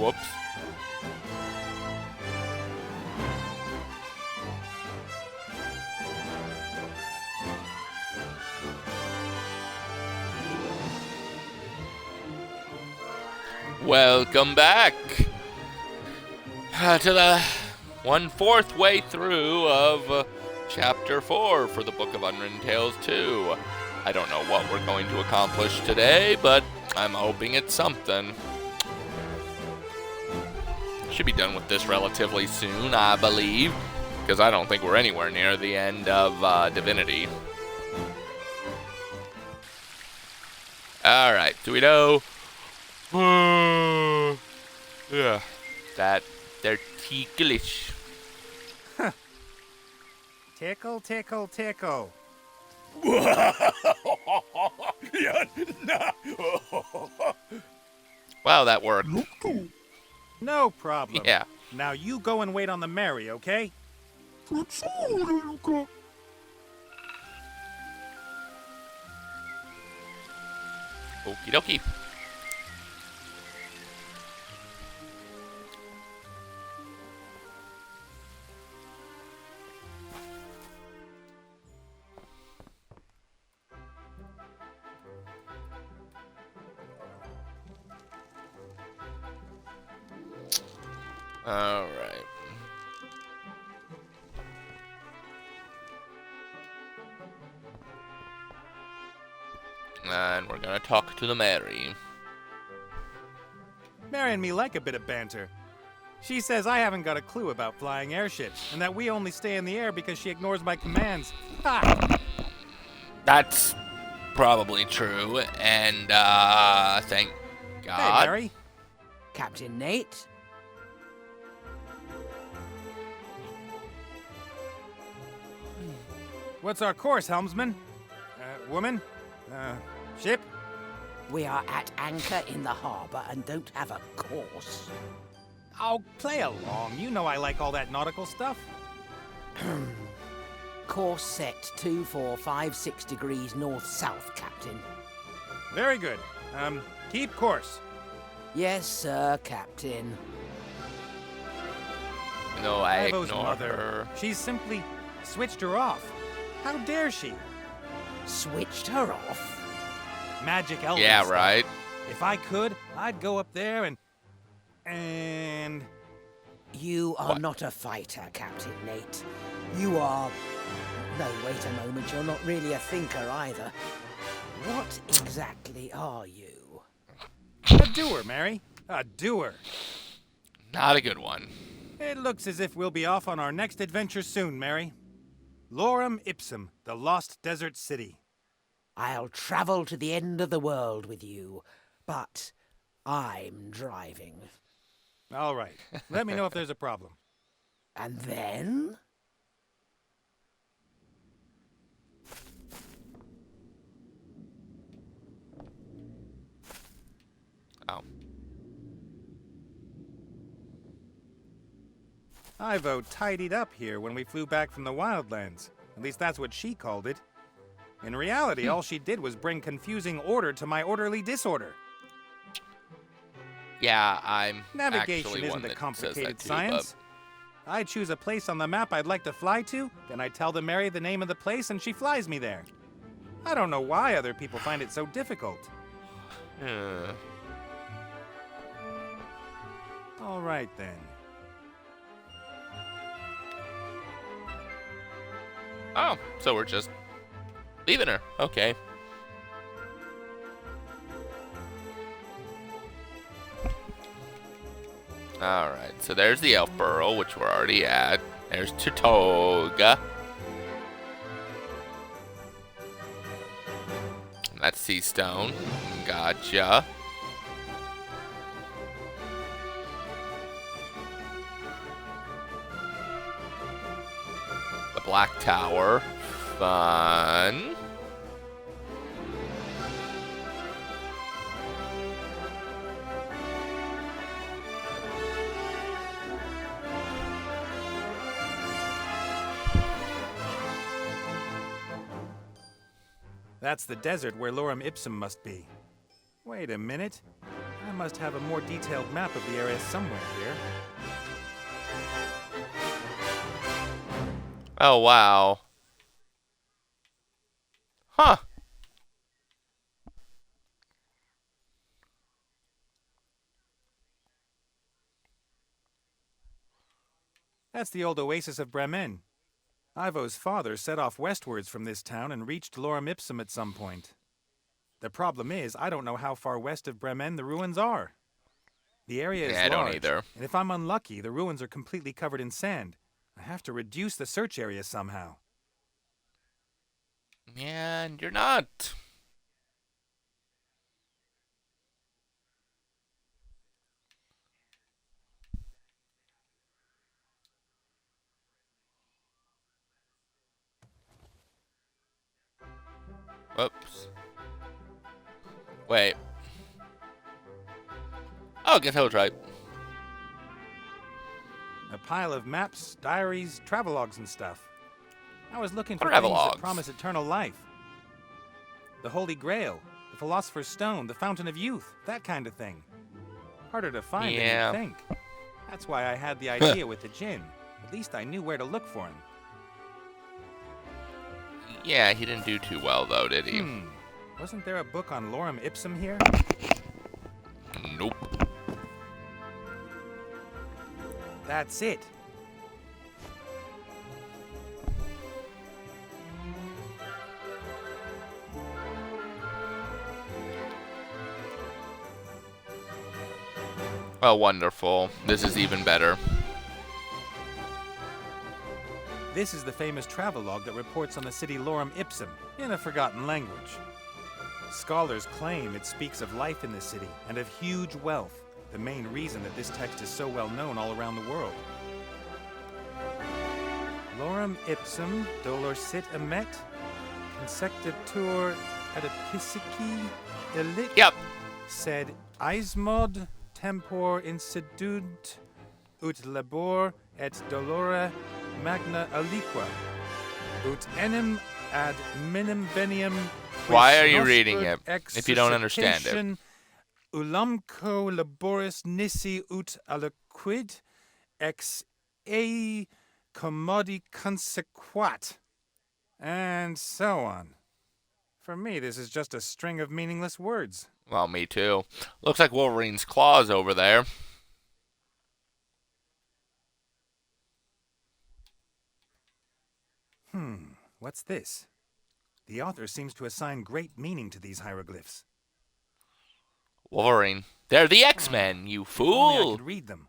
Whoops. Welcome back to the 1/4 way through of Chapter 4 for the Book of Unwritten Tales 2. I don't know what we're going to accomplish today, but I'm hoping it's something. Should be done with this relatively soon, I believe, because I don't think we're anywhere near the end of Divinity. Alright, do we know? Yeah, they're ticklish. Tickle, tickle, tickle. Wow, that worked. No problem. Yeah. Now you go and wait on the Mary, okay? Okie dokie. All right. And we're gonna talk to the Mary. Mary and me like a bit of banter. She says I haven't got a clue about flying airships, and that we only stay in the air because she ignores my commands. Ha! That's probably true, and thank God. Hey, Mary. Captain Nate? What's our course, helmsman? Woman? Ship? We are at anchor in the harbor and don't have a course. Oh, play along. You know I like all that nautical stuff. Course set 245 degrees north-south, Captain. Very good. Keep course. Yes, sir, Captain. No, I Ivo's ignore mother. her. She's simply switched her off. How dare she? Switched her off? Magic element Yeah, stuff. right. If I could, I'd go up there and... You are What? not a fighter, Captain Nate. You are... No, wait a moment, you're not really a thinker either. What exactly are you? A doer, Mary. A doer. Not a good one. It looks as if we'll be off on our next adventure soon, Mary. Lorem Ipsum, the Lost Desert City. I'll travel to the end of the world with you, but I'm driving. All right. Let me know if there's a problem. And then? Oh. Ivo tidied up here when we flew back from the Wildlands. At least that's what she called it. In reality, all she did was bring confusing order to my orderly disorder. Yeah, I'm Navigation actually isn't one a that complicated says that too, science. I choose a place on the map I'd like to fly to, then I tell the Mary the name of the place and she flies me there. I don't know why other people find it so difficult. but... All right then. Oh, so we're just leaving her. Okay. Alright, so there's the Elf Burrow, which we're already at. There's Tutoga. That's Sea Stone. Gotcha. The Black Tower. Fun. That's the desert where Lorem Ipsum must be. Wait a minute. I must have a more detailed map of the area somewhere here. Oh, wow. Huh. That's the old oasis of Bremen. Ivo's father set off westwards from this town and reached Lorem Ipsum at some point. The problem is, I don't know how far west of Bremen the ruins are. The area is Yeah, I don't large, either. and if I'm unlucky, the ruins are completely covered in sand. I have to reduce the search area somehow. Yeah, and you're not. Whoops. Wait. Oh, guess I was right. A pile of maps, diaries, travelogues, and stuff. I was looking for things Travelogues. that promise eternal life. The Holy Grail, the Philosopher's Stone, the Fountain of Youth, that kind of thing. Harder to find Yeah. than you'd think. That's why I had the idea with the djinn. At least I knew where to look for him. Yeah, he didn't do too well, though, did he? Wasn't there a book on Lorem Ipsum here? Nope. That's it. Oh, wonderful. This is even better. This is the famous travelogue that reports on the city Lorem Ipsum in a forgotten language. Scholars claim it speaks of life in the city and of huge wealth, the main reason that this text is so well known all around the world. Lorem Ipsum dolor sit emet, consectatur adipisci elit, Yep. sed eismod tempor insidunt ut labor et dolora magna aliqua, ut enim ad minim veniam. Why are you reading it if you don't understand it? Ulamco laboris nisi ut aliquid ex ei commodi consequat. And so on. For me, this is just a string of meaningless words. Well, me too. Looks like Wolverine's claws over there. What's this? The author seems to assign great meaning to these hieroglyphs. Wolverine. They're the X-Men, you If only I fool! could read them.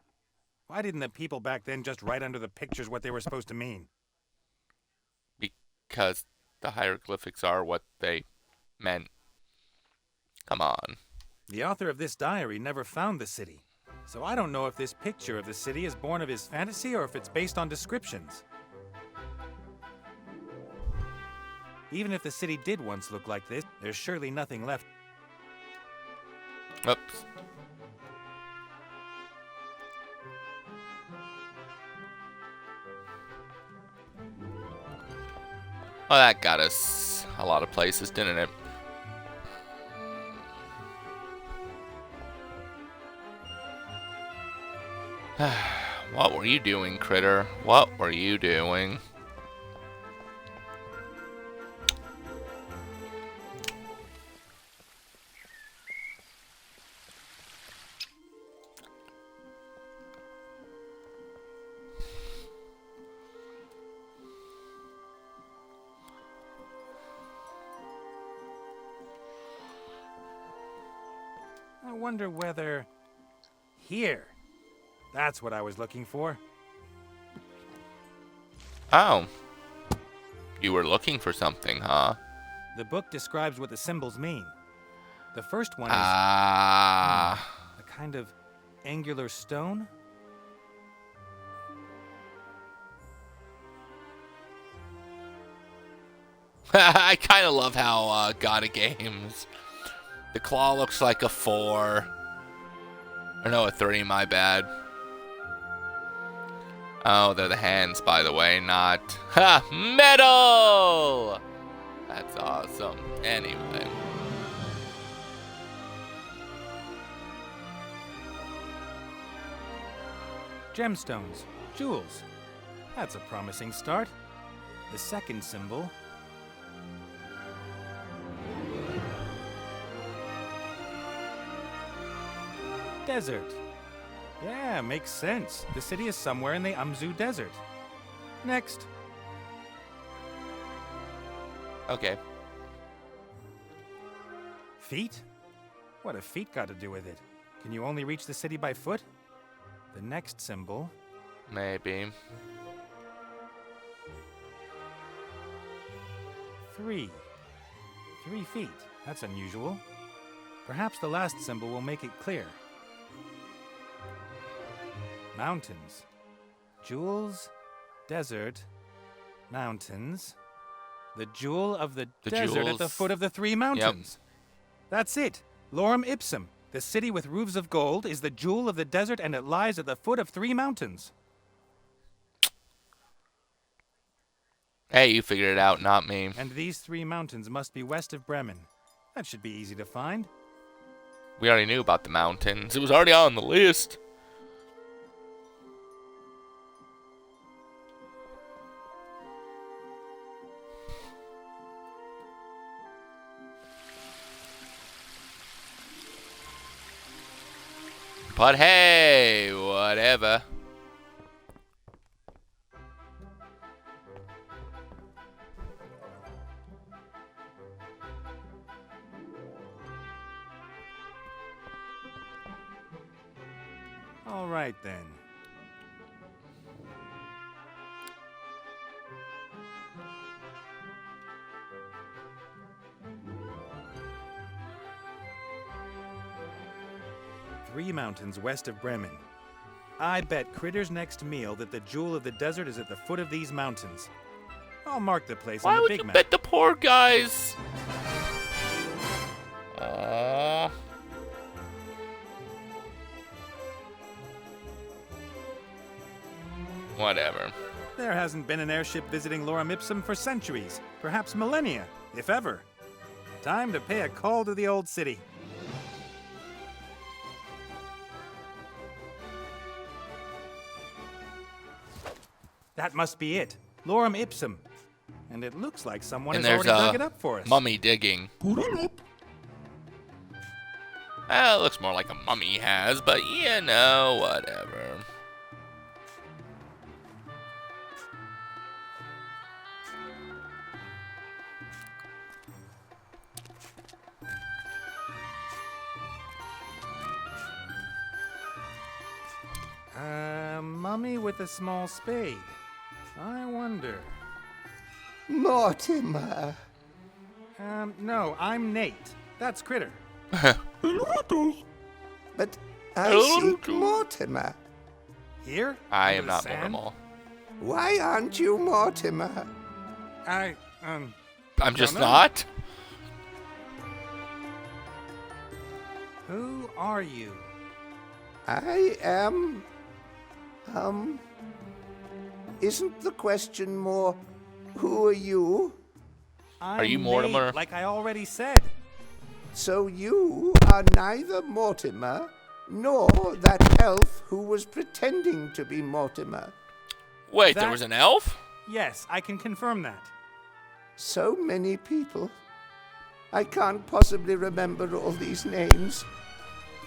Why didn't the people back then just write under the pictures what they were supposed to mean? Because the hieroglyphics are what they meant. Come on. The author of this diary never found the city, so I don't know if this picture of the city is born of his fantasy or if it's based on descriptions. Even if the city did once look like this, there's surely nothing left. Oops. Well, that got us a lot of places, didn't it? What were you doing, Critter? What were you doing? I wonder whether... Here. That's what I was looking for. Oh. You were looking for something, huh? The book describes what the symbols mean. The first one is Ah. a kind of angular stone. I kind of love how God of Games. The claw looks like a 4. Or no, a 3, my bad. Oh, they're the hands, by the way, not... Ha! Metal! That's awesome. Anyway. Gemstones. Jewels. That's a promising start. The second symbol. Desert. Yeah, makes sense. The city is somewhere in the Umzu Desert. Next. Okay. Feet? What have feet got to do with it? Can you only reach the city by foot? The next symbol. Maybe. 3. 3 feet. That's unusual. Perhaps the last symbol will make it clear. Mountains. Jewels, desert, mountains. The jewel of the desert at the jewels. foot of the 3 mountains. That's it. Lorem ipsum. The city with roofs of gold is the jewel of the desert, and it lies at the foot of 3 mountains. Hey, you figured it out, not me. And these 3 mountains must be west of Bremen. That should be easy to find. We already knew about the mountains. It was already on the list. But hey, whatever. All right, then. Three mountains west of Bremen. I bet Critter's next meal that the jewel of the desert is at the foot of these mountains. I'll mark the place on Why the would big you map. bet the poor guys? Aww. Whatever. There hasn't been an airship visiting Lorem Ipsum for centuries, perhaps millennia, if ever. Time to pay a call to the old city. That must be it. Lorem Ipsum. And it looks like someone And has there's already a dug it up for us. mummy digging. It looks more like a mummy has, but you know, whatever. Mummy with a small spade. I wonder. Mortimer. No, I'm Nate. That's Critter. But I seek Mortimer. Here? I Under am the not sand? normal. Why aren't you Mortimer? I'm just know. not. Who are you? I am... Isn't the question more, who are you? I'm you Mortimer? Nate, like I already said. So you are neither Mortimer, nor that elf who was pretending to be Mortimer. Wait, there That- was an elf? Yes, I can confirm that. So many people. I can't possibly remember all these names.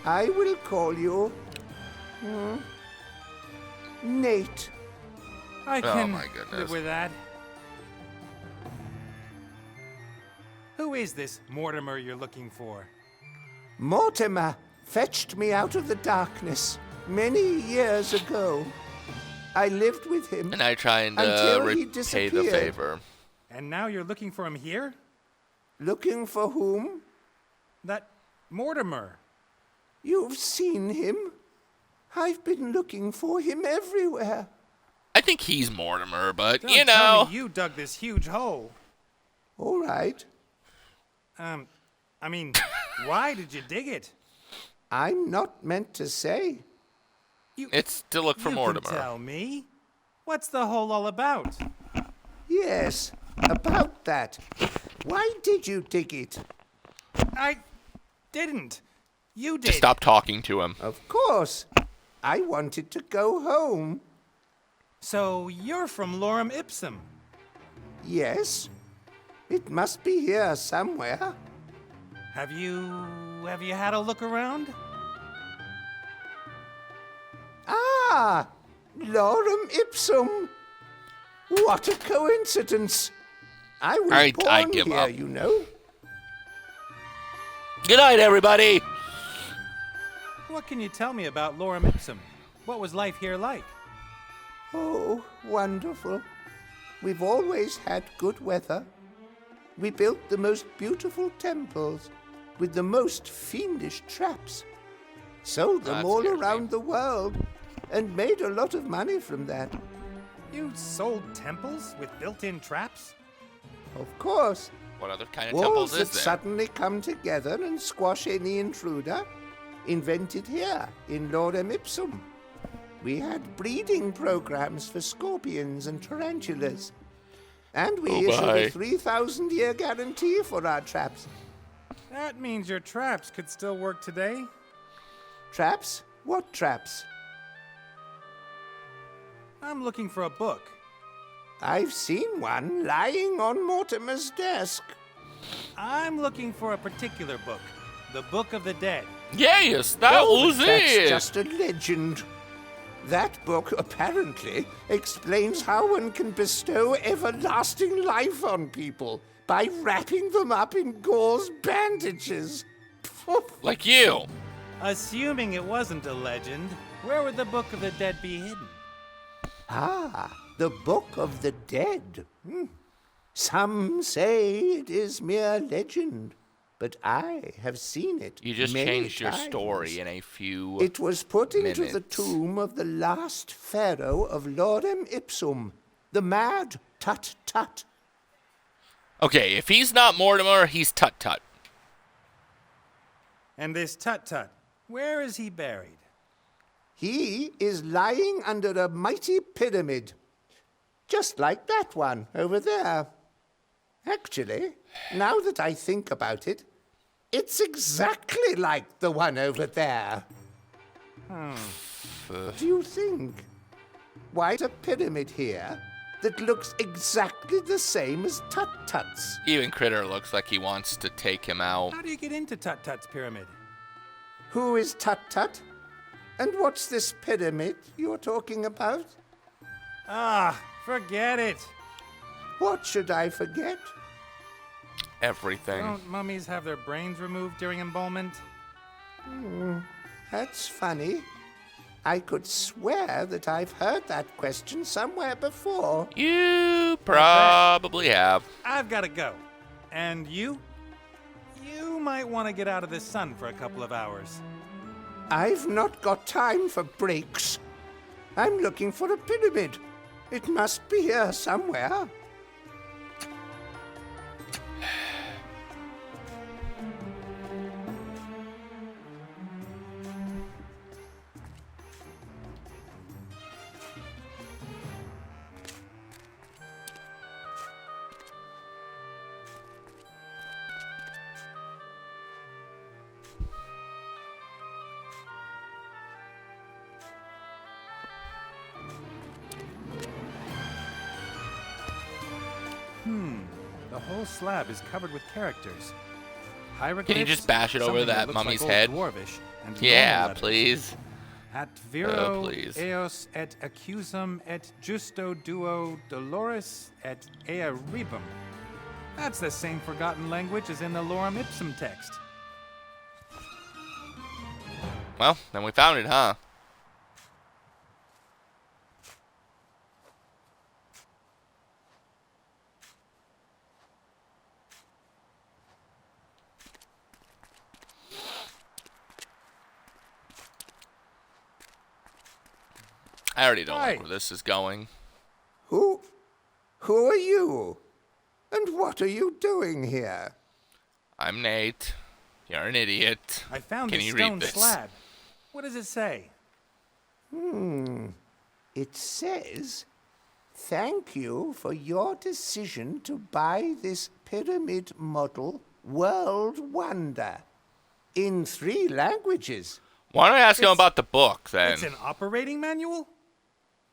I will call you... Nate. I Oh can my goodness. live with that. Who is this Mortimer you're looking for? Mortimer fetched me out of the darkness many years ago. I lived with him. And I trying Until to he repay the disappeared. favor. And now you're looking for him here? Looking for whom? That Mortimer. You've seen him? I've been looking for him everywhere. I think he's Mortimer, but Don't you tell know. me you dug this huge hole. All right. I mean, why did you dig it? I'm not meant to say. It's to look for you Mortimer. can tell me. What's the hole all about? Yes, about that. Why did you dig it? I didn't. You did. Just stop talking to him. Of course. I wanted to go home. So you're from Lorem Ipsum. Yes, it must be here somewhere. Have you had a look around? Ah, Lorem Ipsum. What a coincidence. I was born give here, up. you know. Good night, everybody. What can you tell me about Lorem Ipsum? What was life here like? Oh, wonderful. We've always had good weather. We built the most beautiful temples with the most fiendish traps. Sold them That all scares me. around the world and made a lot of money from that. You sold temples with built-in traps? Of course, What other kind of walls temples that is there? suddenly come together and squash any intruder, invented here in Lorem Ipsum. We had breeding programs for scorpions and tarantulas. And we Oh, issued my. a 3,000-year guarantee for our traps. That means your traps could still work today? Traps? What traps? I'm looking for a book. I've seen one lying on Mortimer's desk. I'm looking for a particular book. The Book of the Dead. Yes, that Oh, was but that's it. just a legend. That book apparently explains how one can bestow everlasting life on people by wrapping them up in gauze bandages. Like you. Assuming it wasn't a legend, where would the Book of the Dead be hidden? Ah, the Book of the Dead. Some say it is mere legend, but I have seen it. You just many changed your times. story in a few. It was put into the minutes. tomb of the last pharaoh of Lorem Ipsum, the mad Tut Tut. Okay, if he's not Mortimer, he's Tut Tut. And this Tut Tut, where is he buried? He is lying under a mighty pyramid, just like that one over there. Actually, now that I think about it, it's exactly like the one over there. What do you think? Why is a pyramid here that looks exactly the same as Tut Tut's? Even Critter looks like he wants to take him out. How do you get into Tut Tut's pyramid? Who is Tut Tut? And what's this pyramid you're talking about? Ah, forget it. What should I forget? Everything. Don't mummies have their brains removed during embalmment? That's funny. I could swear that I've heard that question somewhere before. You probably have. I've got to go. And you? You might want to get out of the sun for a couple of hours. I've not got time for breaks. I'm looking for a pyramid. It must be here somewhere. The whole slab is covered with characters. Hieroglyphs, Can you just bash it over something that looks mummy's like head? Old Dwarvish, and Yeah, normal letters. please. At viro please. eos et accusum et justo duo dolores et ea rebum. That's the same forgotten language as in the Lorem Ipsum text. Well, then we found it, huh? I already don't like Hi. where this is going. Who are you? And what are you doing here? I'm Nate. You're an idiot. I found Can this you read stone this? slab. What does it say? It says, "Thank you for your decision to buy this pyramid model World Wonder." In 3 languages. Why don't I ask him It's- about the book, then? It's an operating manual?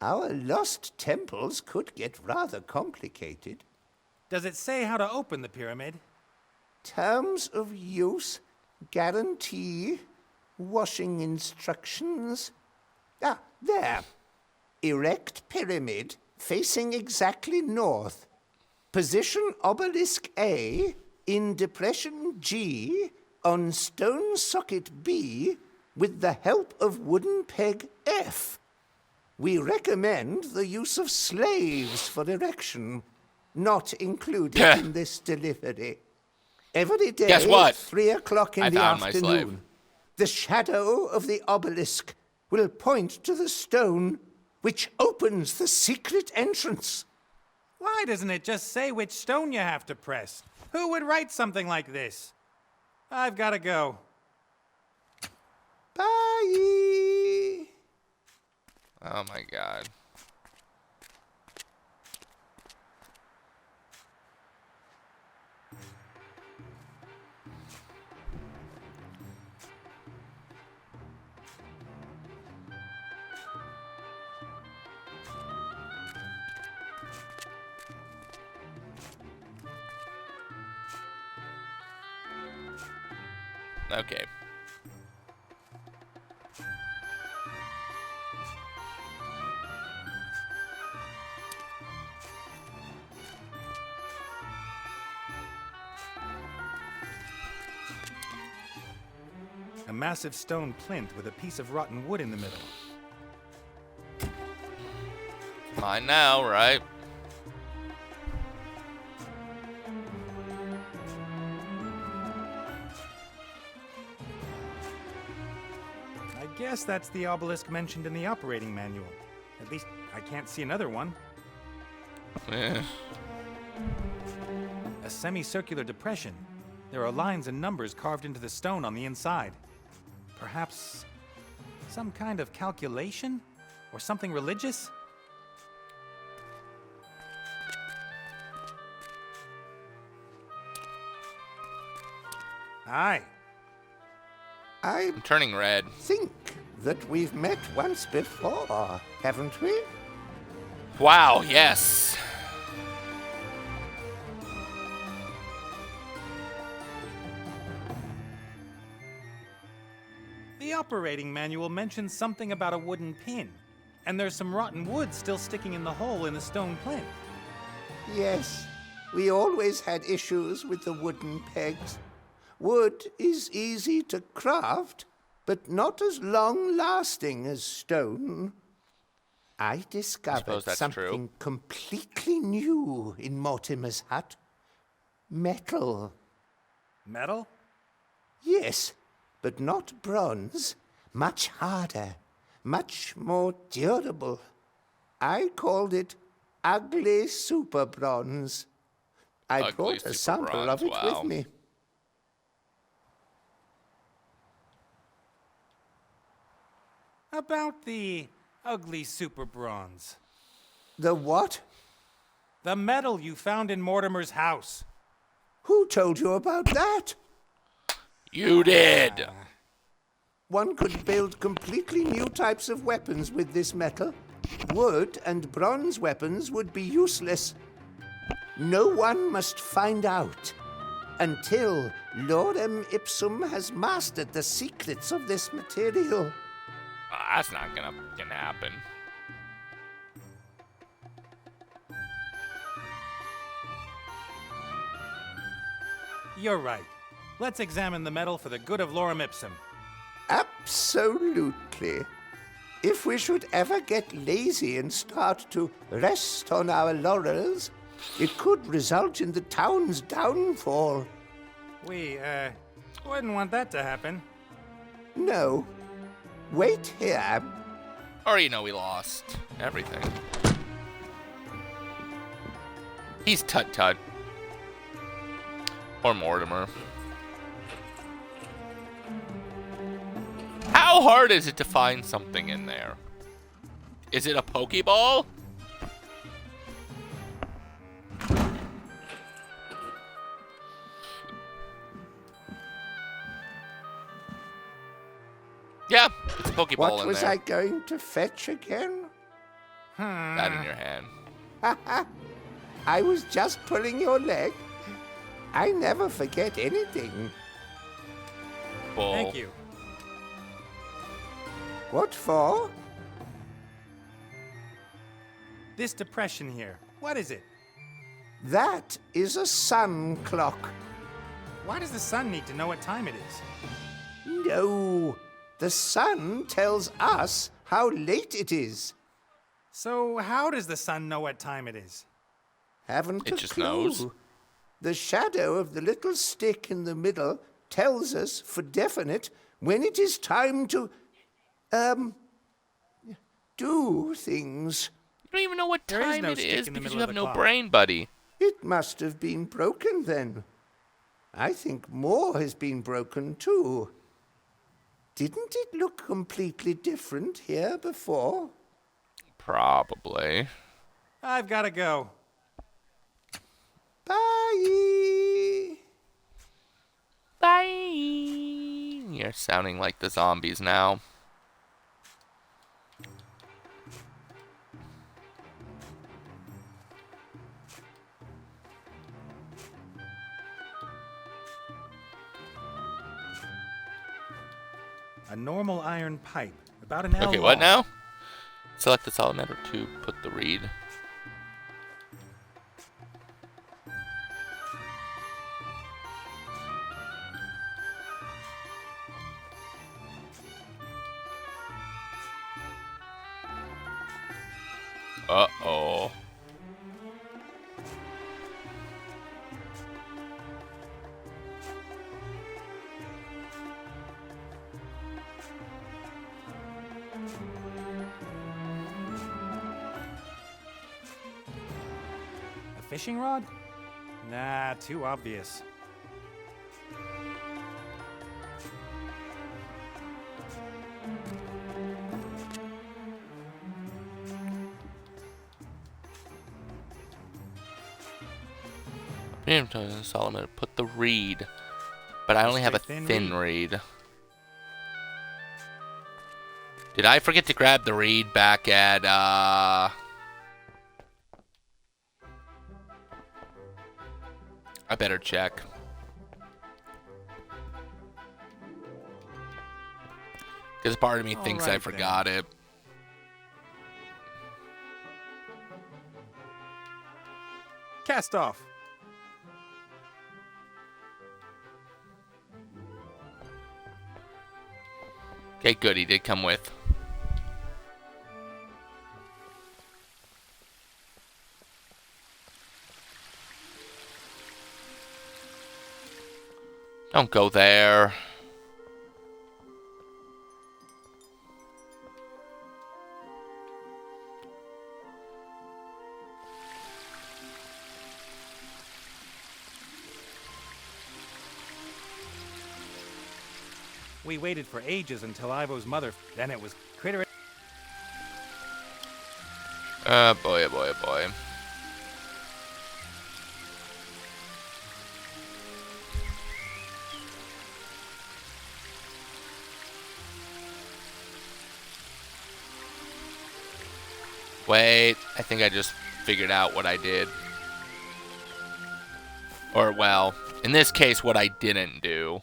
Our lost temples could get rather complicated. Does it say how to open the pyramid? Terms of use, guarantee, washing instructions. Ah, there. Erect pyramid facing exactly north. Position obelisk A in depression G on stone socket B with the help of wooden peg F. We recommend the use of slaves for erection, not included in this delivery. Every day, Guess what? 3 o'clock in I the found my afternoon, slave. the shadow of the obelisk will point to the stone which opens the secret entrance. Why doesn't it just say which stone you have to press? Who would write something like this? I've got to go. Bye. Oh my god. Okay. A massive stone plinth with a piece of rotten wood in the middle. Mine now, right? I guess that's the obelisk mentioned in the operating manual. At least I can't see another one. Eh. A semicircular depression. There are lines and numbers carved into the stone on the inside. Perhaps some kind of calculation? Or something religious? Aye. I I'm turning red. think that we've met once before, haven't we? Wow, yes. The operating manual mentions something about a wooden pin, and there's some rotten wood still sticking in the hole in the stone plinth. Yes, we always had issues with the wooden pegs. Wood is easy to craft, but not as long-lasting as stone. I discovered suppose that's something true. completely new in Mortimer's hut. Metal. Metal? Yes, but not bronze. Much harder, much more durable. I called it ugly super bronze. I Ugly brought a super sample of bronze, it wow. with me. About the ugly super bronze. The what? The metal you found in Mortimer's house. Who told you about that? You did. One could build completely new types of weapons with this metal. Wood and bronze weapons would be useless. No one must find out until Lorem Ipsum has mastered the secrets of this material. That's not gonna happen. You're right. Let's examine the metal for the good of Lorem Ipsum. Absolutely. If we should ever get lazy and start to rest on our laurels, it could result in the town's downfall. We, wouldn't want that to happen. No. Wait here. Or, you know, we lost everything. He's Tut-Tut. Or Mortimer. How hard is it to find something in there? Is it a Pokeball? Yeah, it's a Pokeball What in was there. I going to fetch again? That in your hand. I was just pulling your leg. I never forget anything. Bull. Thank you. What for? This depression here. What is it? That is a sun clock. Why does the sun need to know what time it is? No, the sun tells us how late it is. So how does the sun know what time it is? Haven't It a just clue. knows. The shadow of the little stick in the middle tells us for definite when it is time to, do things. You don't even know what There is time no it stick is in the because middle you of have the no clock. brain, buddy. It must have been broken then. I think more has been broken too. Didn't it look completely different here before? Probably. I've got to go. Bye! Bye. You're sounding like the zombies now. A normal iron pipe, about an L Okay, what long. now? Select the solid matter to put the reed. Uh-oh. A fishing rod? Nah, too obvious. Solid matter, put the reed. But I only have a Thin thin reed. reed. Did I forget to grab the reed back at, I better check. Because part of me thinks I Alright forgot it. Cast off. Okay, good. He did come with. Don't go there. We waited for ages until Ivo's mother. Then it was critter. Boy, oh boy, oh boy. Wait, I think I just figured out what I did. Or, well, in this case, what I didn't do.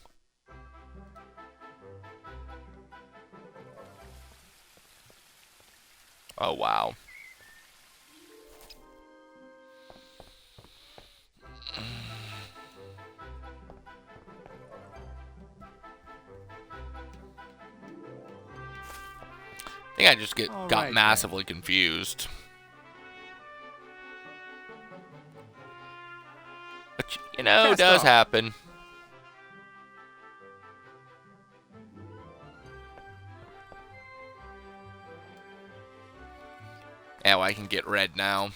Oh, wow. I think I just got Alright, massively confused. Which, you know, Cast does off. happen. Yeah, well, I can get red now.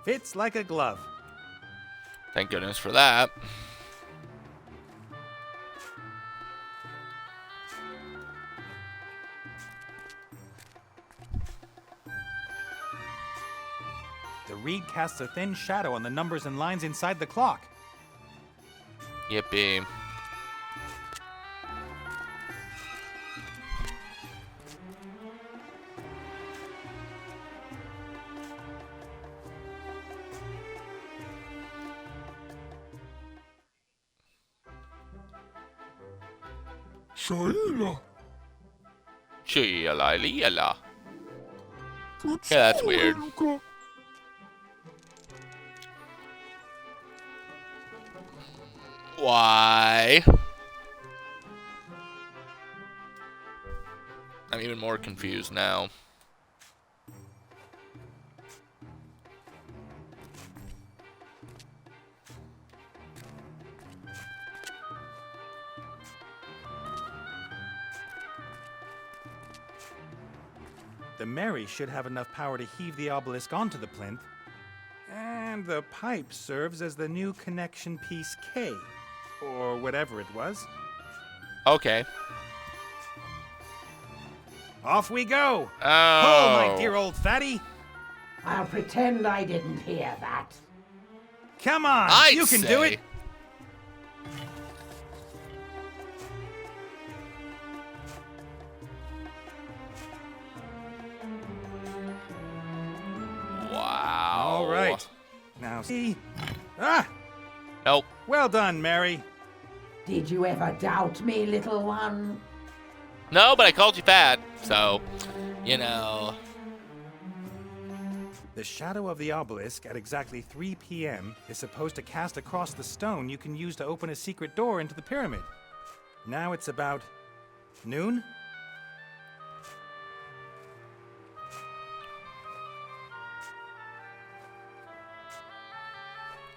Fits like a glove. Thank goodness for that. The reed casts a thin shadow on the numbers and lines inside the clock. Yippee. Shaila. Chia-la-li-la. Yeah, that's weird. Why? I'm even more confused now. The Mary should have enough power to heave the obelisk onto the plinth. And the pipe serves as the new connection piece K, or whatever it was. Okay. Off we go! Oh. Pull, my dear old fatty! I'll pretend I didn't hear that. Come on, you can do it! Wow. All right. Now see. Ah! Nope. Well done, Mary. Did you ever doubt me, little one? No, but I called you fat, so, you know. The shadow of the obelisk at exactly 3 p.m. is supposed to cast across the stone you can use to open a secret door into the pyramid. Now it's about noon?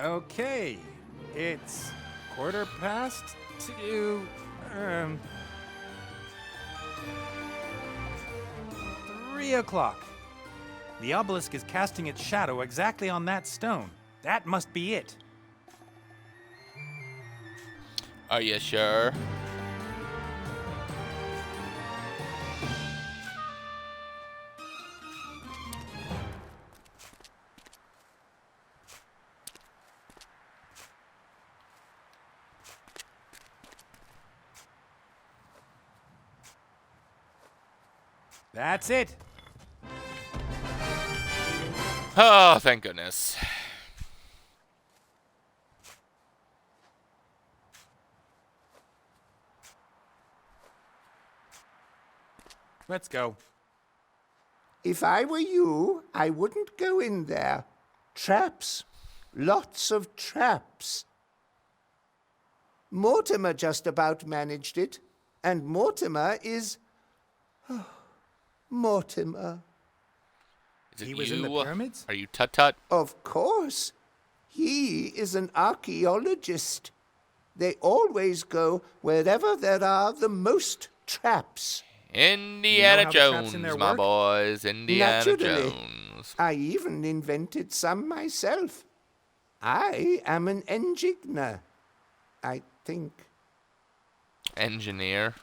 Okay, it's 2:15. 3 o'clock. The obelisk is casting its shadow exactly on that stone. That must be it. Are you sure? That's it. Oh, thank goodness. Let's go. If I were you, I wouldn't go in there. Traps. Lots of traps. Mortimer just about managed it. And Mortimer is... Mortimer. Is it He was you? in the pyramids? Are you Tut-Tut? Of course. He is an archaeologist. They always go wherever there are the most traps. Indiana how the traps in Jones, there my work? boys. Indiana Naturally. Jones. I even invented some myself. I am an enigma, I think. Engineer.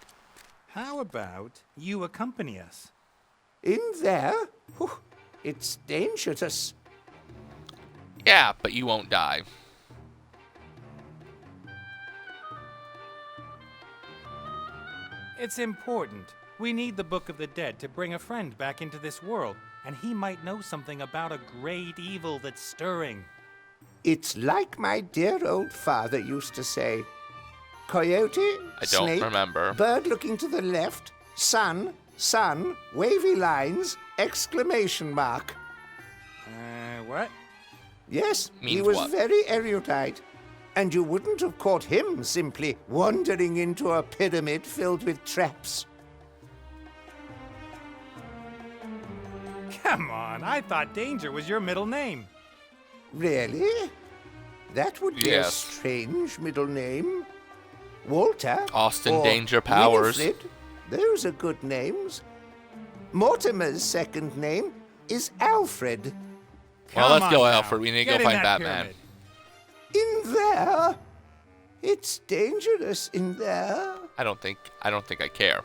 How about you accompany us? In there? Whew, it's dangerous. Yeah, but you won't die. It's important. We need the Book of the Dead to bring a friend back into this world, and he might know something about a great evil that's stirring. It's like my dear old father used to say. Coyote, I don't snake, remember. bird looking to the left, sun, wavy lines, exclamation mark. What? Yes, he Means was what? very erudite. And you wouldn't have caught him simply wandering into a pyramid filled with traps. Come on, I thought Danger was your middle name. Really? That would be a Yes. strange middle name. Walter. Austin or Danger Powers. Winifred. Those are good names. Mortimer's second name is Alfred. Well, Come let's on go, now. Alfred. We need to Get go in find that Batman. pyramid. In there? It's dangerous in there. I don't think I care.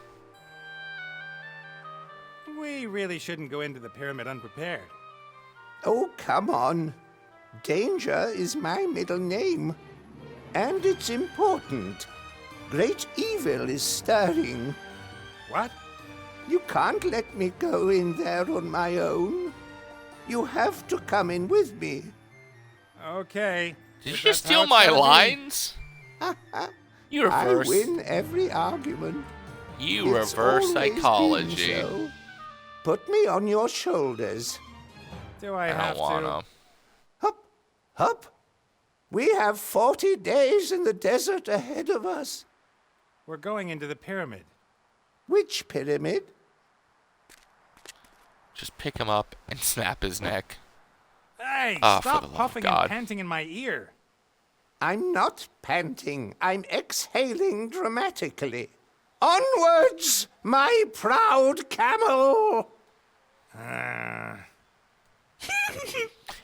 We really shouldn't go into the pyramid unprepared. Oh, come on. Danger is my middle name. And it's important. Great evil is stirring. What? You can't let me go in there on my own. You have to come in with me. Okay. Did if you that's just how steal it's my gotta be. lines? You I reverse. win every argument. You It's reverse always been psychology. so. Put me on your shoulders. Do I I have don't wanna. to? Hup, hup. We have 40 days in the desert ahead of us. We're going into the pyramid. Which pyramid? Just pick him up and snap his neck. Hey, Ah, for the stop love of puffing God. and panting in my ear. I'm not panting. I'm exhaling dramatically. Onwards, my proud camel!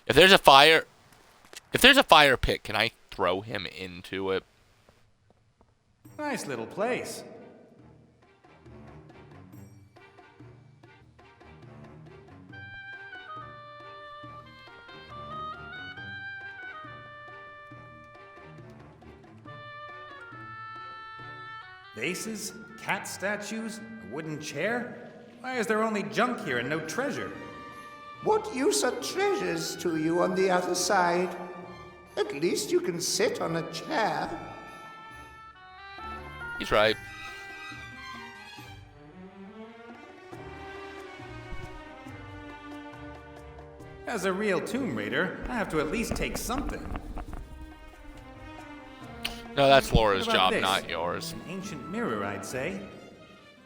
If there's a fire pit, can I throw him into it? Nice little place. Vases, cat statues, a wooden chair? Why is there only junk here and no treasure? What use are treasures to you on the other side? At least you can sit on a chair. He's right. As a real Tomb Raider, I have to at least take something. No, that's Laura's What about job, this? not yours. An ancient mirror, I'd say.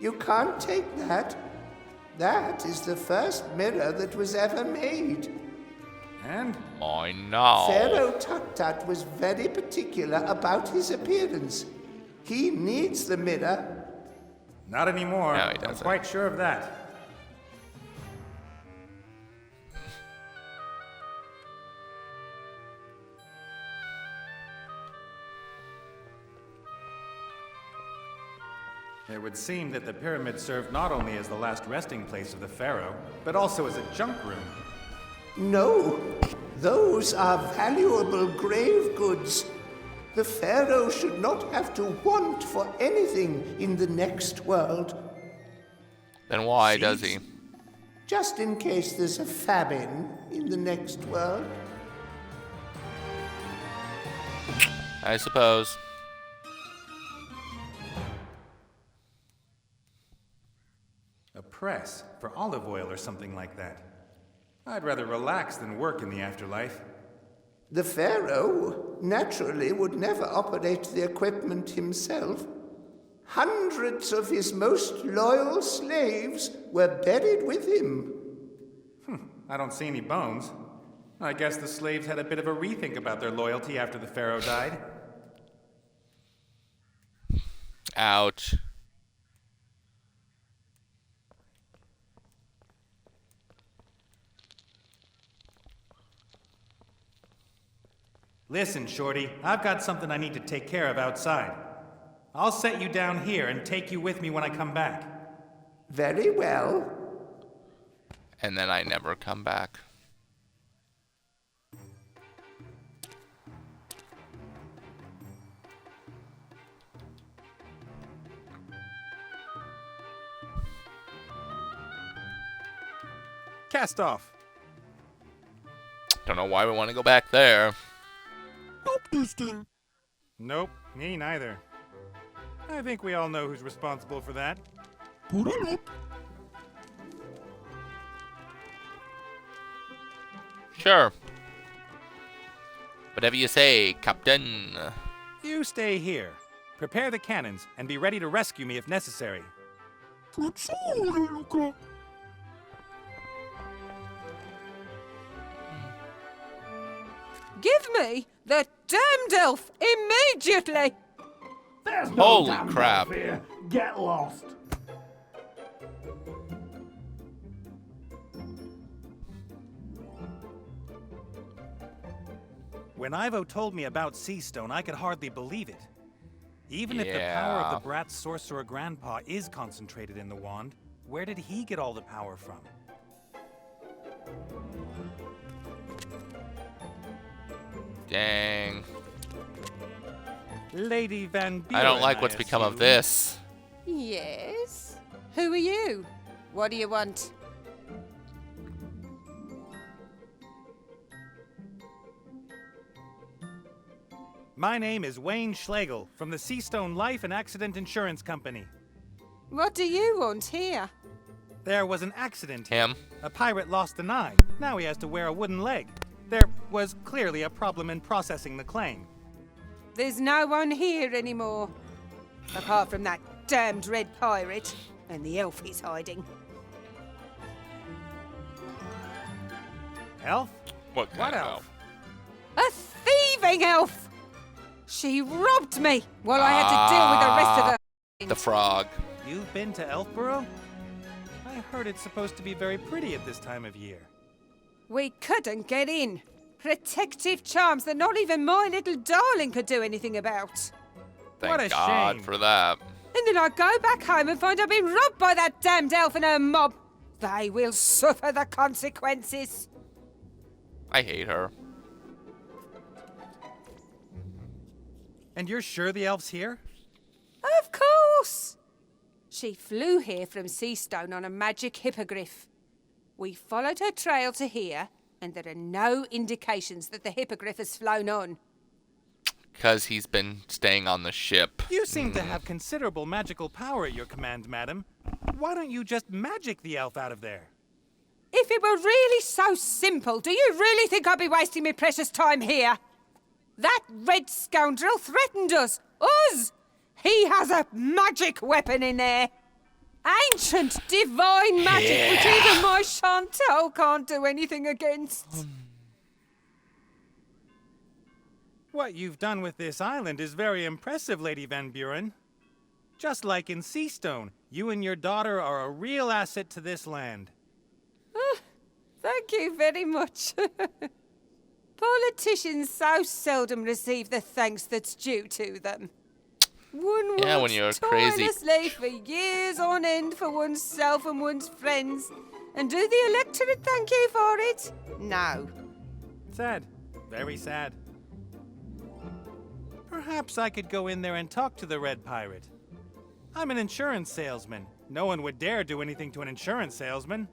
You can't take that. That is the first mirror that was ever made. And I know. Pharaoh Tut-Tut was very particular about his appearance. He needs the mirror. not anymore. No, he I'm doesn't. quite sure of that. It would seem that the pyramid served not only as the last resting place of the pharaoh, but also as a junk room. No, those are valuable grave goods. The Pharaoh should not have to want for anything in the next world. Then why does he? Just in case there's a famine in the next world. I suppose. A press for olive oil or something like that. I'd rather relax than work in the afterlife. The Pharaoh naturally would never operate the equipment himself. Hundreds of his most loyal slaves were buried with him. I don't see any bones. I guess the slaves had a bit of a rethink about their loyalty after the pharaoh died. Ouch. Listen, Shorty, I've got something I need to take care of outside. I'll set you down here and take you with me when I come back. Very well. And then I never come back. Cast off. Don't know why we want to go back there. Nope, me neither. I think we all know who's responsible for that. Sure. Whatever you say, Captain. You stay here. Prepare the cannons and be ready to rescue me if necessary. Give me the damned elf immediately! There's no Holy damn crap. elf here. Get lost. When Ivo told me about Seastone, I could hardly believe it. Even if the power of Yeah. the brat's sorcerer grandpa is concentrated in the wand, where did he get all the power from? Dang. Lady Van Buren, I don't like what's become of assume. this. Yes? Who are you? What do you want? My name is Wayne Schlegel from the Seastone Life and Accident Insurance Company. What do you want here? There was an accident. Him. A pirate lost an eye. Now he has to wear a wooden leg. There was clearly a problem in processing the claim. There's no one here anymore. Apart from that damned red pirate and the elf he's hiding. Elf? What kind What of elf? A thieving elf! She robbed me while I had to deal with the rest of the... The frog. You've been to Elfborough? I heard it's supposed to be very pretty at this time of year. We couldn't get in. Protective charms that not even my little darling could do anything about. Thank What a God shame. for that. And then I go back home and find I've been robbed by that damned elf and her mob. They will suffer the consequences. I hate her. And you're sure the elf's here? Of course. She flew here from Seastone on a magic hippogriff. We followed her trail to here, and there are no indications that the hippogriff has flown on. Because he's been staying on the ship. You seem to have considerable magical power at your command, madam. Why don't you just magic the elf out of there? If it were really so simple, do you really think I'd be wasting my precious time here? That red scoundrel threatened us! Us! He has a magic weapon in there! Ancient, divine magic, which even my Chantal can't do anything against. What you've done with this island is very impressive, Lady Van Buren. Just like in Seastone, you and your daughter are a real asset to this land. Thank you very much. Politicians so seldom receive the thanks that's due to them. One Yeah, when works you're crazy. tirelessly for years on end for oneself and one's friends, and do the electorate thank you for it? No. Sad. Very sad. Perhaps I could go in there and talk to the Red Pirate. I'm an insurance salesman. No one would dare do anything to an insurance salesman.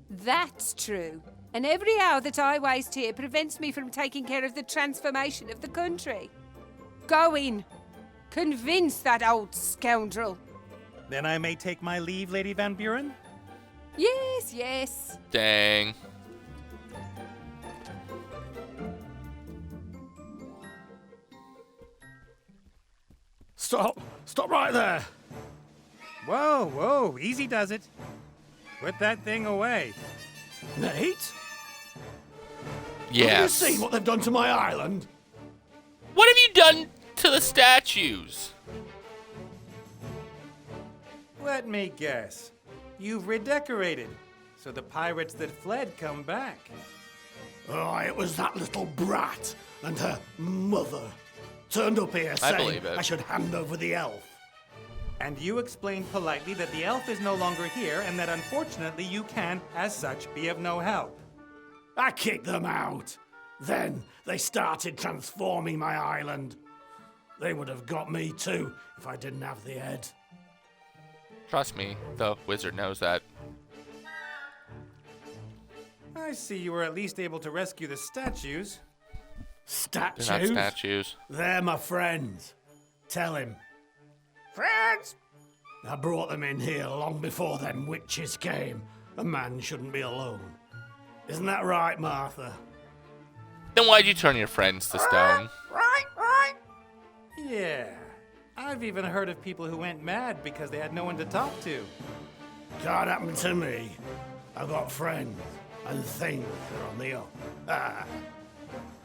That's true. And every hour that I waste here prevents me from taking care of the transformation of the country. Go in. Convince that old scoundrel. Then I may take my leave, Lady Van Buren? Yes, yes. Dang. Stop! Stop right there! Whoa, whoa, easy does it. Put that thing away. Nate? Have Yes. you seen what they've done to my island? What have you done to the statues? Let me guess. You've redecorated, so the pirates that fled come back. Oh, it was that little brat and her mother. Turned up here I saying believe it. I should hand over the elf. And you explained politely that the elf is no longer here and that unfortunately you can, as such, be of no help. I kicked them out. Then they started transforming my island. They would have got me too if I didn't have the head. Trust me, the wizard knows that. I see you were at least able to rescue the statues. Statues? They're not statues. They're my friends. Tell him. Friends? I brought them in here long before them witches came. A man shouldn't be alone. Isn't that right, Martha? Then why'd you turn your friends to stone? Right. Yeah. I've even heard of people who went mad because they had no one to talk to. Can't happen to me. I've got friends and things that are on the up. Ah.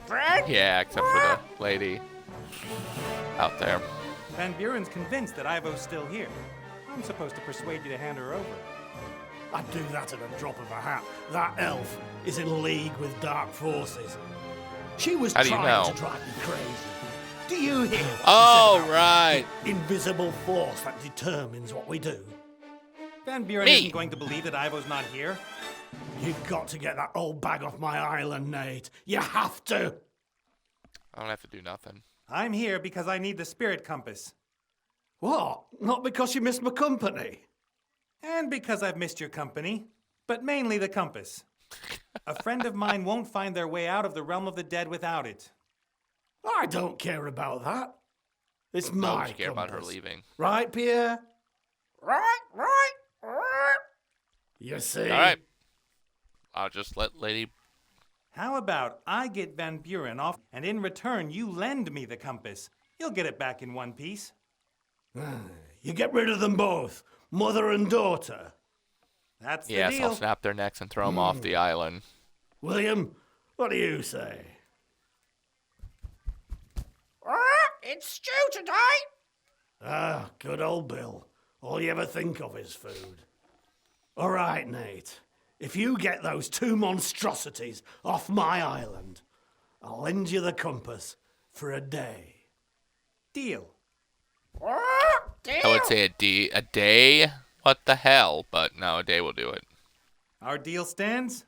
Friends? Yeah, except for the lady out there. Van Buren's convinced that Ivo's still here. I'm supposed to persuade you to hand her over. I'd do that at a drop of a hat. That elf is in league with dark forces. She was How do you trying know? to drive me crazy. Do you hear what she Oh, said about right. the invisible force that determines what we do? Van Buren Me. isn't going to believe that Ivo's not here. You've got to get that old bag off my island, Nate. You have to. I don't have to do nothing. I'm here because I need the spirit compass. What? Not because you missed my company? And because I've missed your company, but mainly the compass. A friend of mine won't find their way out of the realm of the dead without it. I don't care about that. It's my Don't you care about her compass. leaving? Right, Pierre? Right. You see? All right. I'll just let Lady... How about I get Van Buren off, and in return you lend me the compass? You'll get it back in one piece. You get rid of them both, mother and daughter. That's the Yes, deal. I'll snap their necks and throw them off the island. William, what do you say? It's stew today. Ah, good old Bill. All you ever think of is food. All right, Nate. If you get those two monstrosities off my island, I'll lend you the compass for a day. Deal. I would say a day. What the hell? But no, a day will do it. Our deal stands?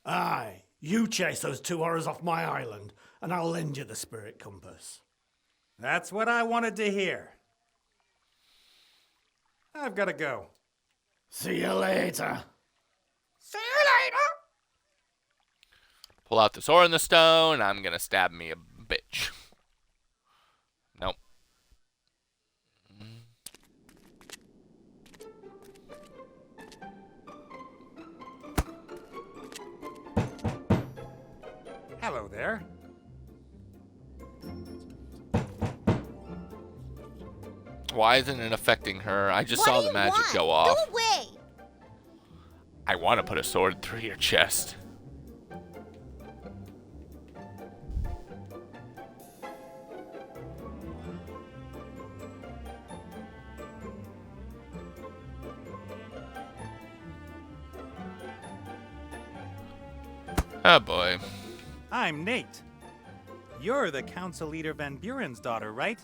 Aye, you chase those two horrors off my island, and I'll lend you the spirit compass. That's what I wanted to hear. I've got to go. See you later. See you later. Pull out the sword in the stone. I'm gonna stab me a bitch. Nope. Hello there. Why isn't it affecting her? I just saw the magic go off. Go away. I want to put a sword through your chest. Oh boy. I'm Nate. You're the council leader Van Buren's daughter, right?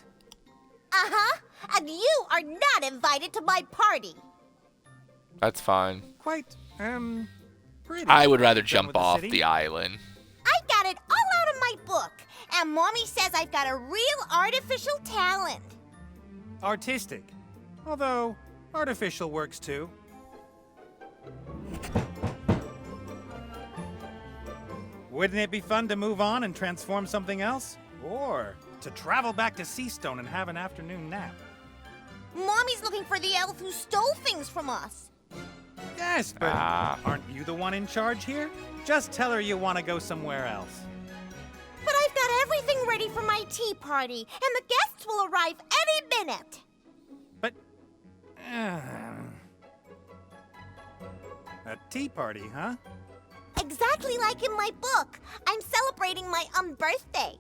Uh-huh. And you are not invited to my party. That's fine. Quite, pretty. I would rather Done jump with the off city? the island. I got it all out of my book. And Mommy says I've got a real artificial talent. Artistic. Although, artificial works too. Wouldn't it be fun to move on and transform something else? Or to travel back to Seastone and have an afternoon nap? Mommy's looking for the elf who stole things from us. Yes, but Ah. aren't you the one in charge here? Just tell her you want to go somewhere else. But I've got everything ready for my tea party, and the guests will arrive any minute. But... a tea party, huh? Exactly like in my book. I'm celebrating my birthday.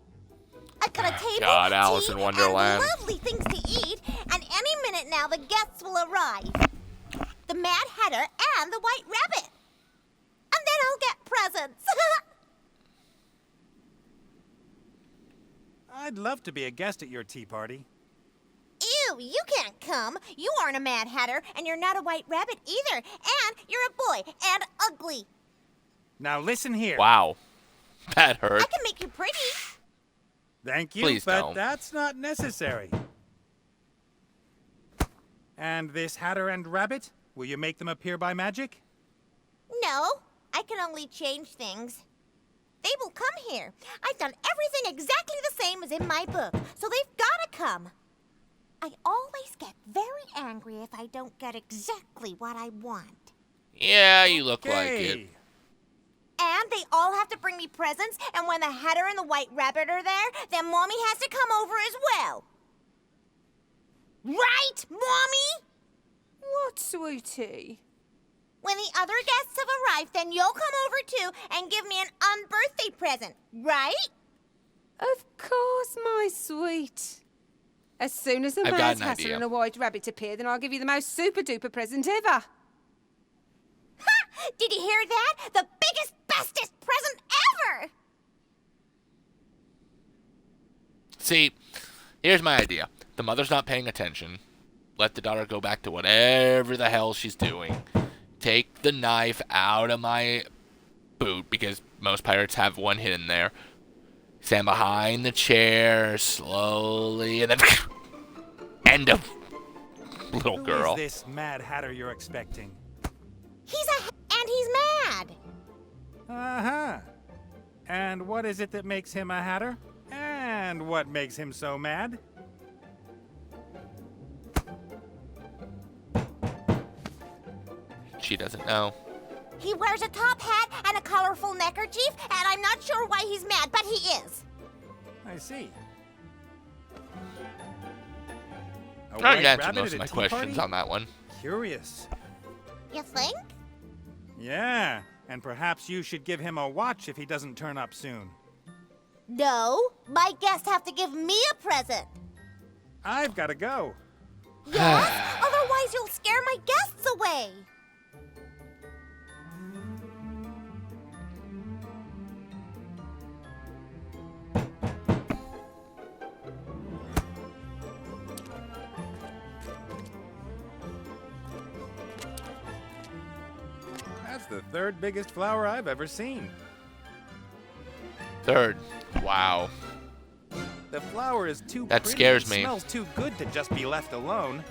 I've got a table, God, Alice tea, in Wonderland. and lovely things to eat, and any minute now the guests will arrive. The Mad Hatter and the White Rabbit. And then I'll get presents. I'd love to be a guest at your tea party. Ew, you can't come. You aren't a Mad Hatter, and you're not a White Rabbit either. And you're a boy, and ugly. Now listen here. Wow. That hurt. I can make you pretty. Thank you, Please but don't. that's not necessary. And this Hatter and Rabbit? Will you make them appear by magic? No, I can only change things. They will come here. I've done everything exactly the same as in my book, so they've got to come. I always get very angry if I don't get exactly what I want. Yeah, you look like it. Okay. And they all have to bring me presents, and when the Hatter and the White Rabbit are there, then Mommy has to come over as well. Right, Mommy? What, sweetie? When the other guests have arrived, then you'll come over too and give me an unbirthday present, right? Of course, my sweet. As soon as a I've got Mad an Hatter idea. and a White Rabbit appear, then I'll give you the most super-duper present ever. Ha! Did you hear that? The biggest, bestest present ever! See, here's my idea. The mother's not paying attention. Let the daughter go back to whatever the hell she's doing. Take the knife out of my boot, because most pirates have one hidden there. Stand behind the chair slowly, and then end of little girl. Who is this Mad Hatter you're expecting? And he's mad. Uh-huh. And what is it that makes him a hatter? And what makes him so mad? She doesn't know. He wears a top hat and a colorful neckerchief, and I'm not sure why he's mad, but he is. I see. A I white answered rabbit most at of a my tea questions party? on that one. Curious. You think? Yeah, and perhaps you should give him a watch if he doesn't turn up soon. No, my guests have to give me a present. I've got to go. Yes? Otherwise you'll scare my guests away. That's the third biggest flower I've ever seen. Third. Wow. The flower is too That pretty. scares It me. smells too good to just be left alone.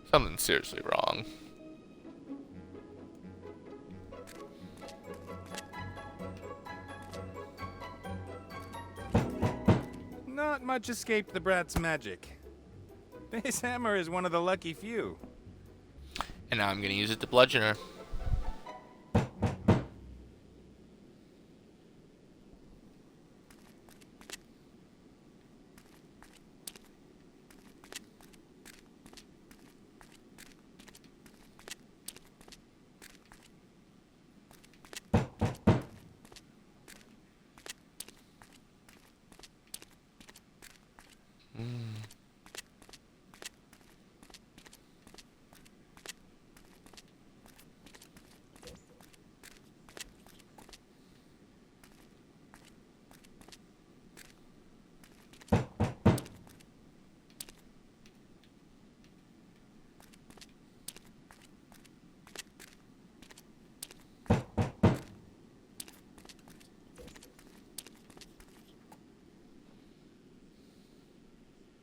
Something's seriously wrong. Not much escaped the brat's magic. This hammer is one of the lucky few. And now I'm gonna use it to bludgeon her.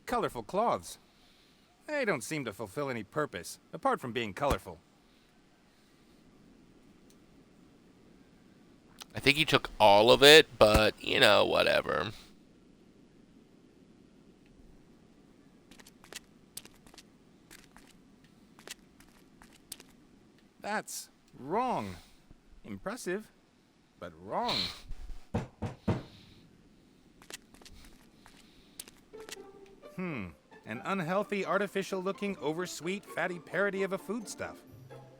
Colorful cloths. They don't seem to fulfill any purpose, apart from being colorful. I think he took all of it, but, you know, whatever. That's wrong. Impressive, but wrong. An unhealthy, artificial-looking, oversweet, fatty parody of a foodstuff.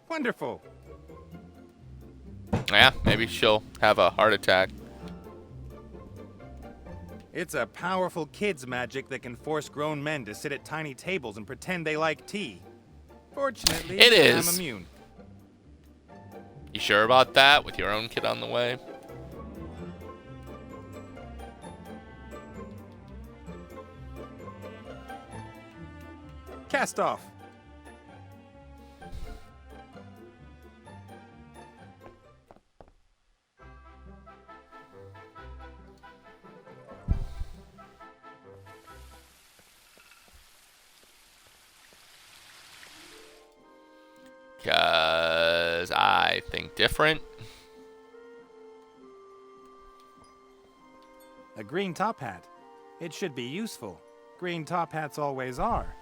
Wonderful. Yeah, maybe she'll have a heart attack. It's a powerful kid's magic that can force grown men to sit at tiny tables and pretend they like tea. Fortunately, It is. I'm immune. You sure about that with your own kid on the way? Cast off. Because I think different. A green top hat. It should be useful. Green top hats always are.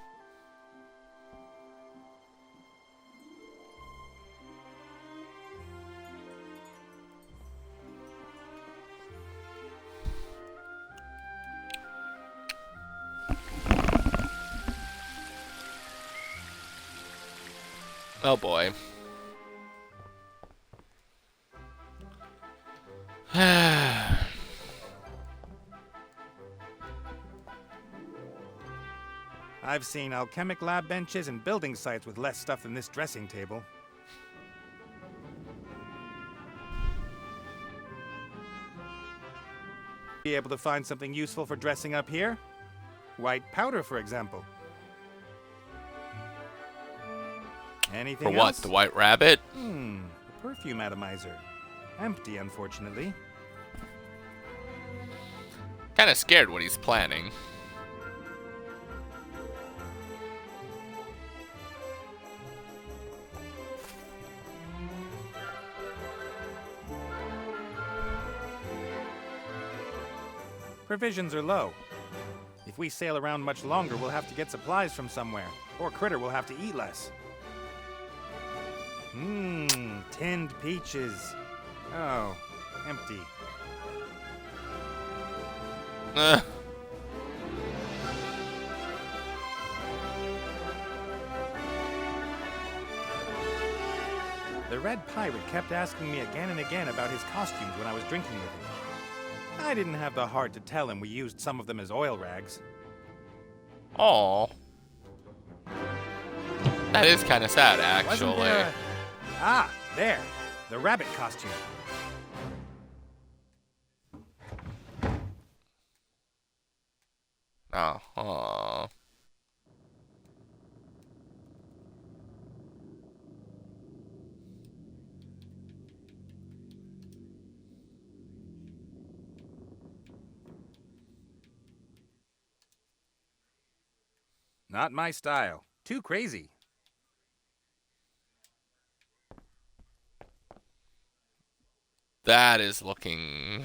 Oh boy. I've seen alchemic lab benches and building sites with less stuff than this dressing table. Be able to find something useful for dressing up here? White powder, for example. Anything For what? else? The White Rabbit? The perfume atomizer. Empty, unfortunately. Kinda scared what he's planning. Provisions are low. If we sail around much longer, we'll have to get supplies from somewhere, or Critter will have to eat less. Tinned peaches. Oh, empty. The Red Pirate kept asking me again and again about his costumes when I was drinking with him. I didn't have the heart to tell him we used some of them as oil rags. Aw. That is kind of sad, Wasn't actually. there Ah, there. The rabbit costume. Oh, aw. Not my style. Too crazy. That is looking...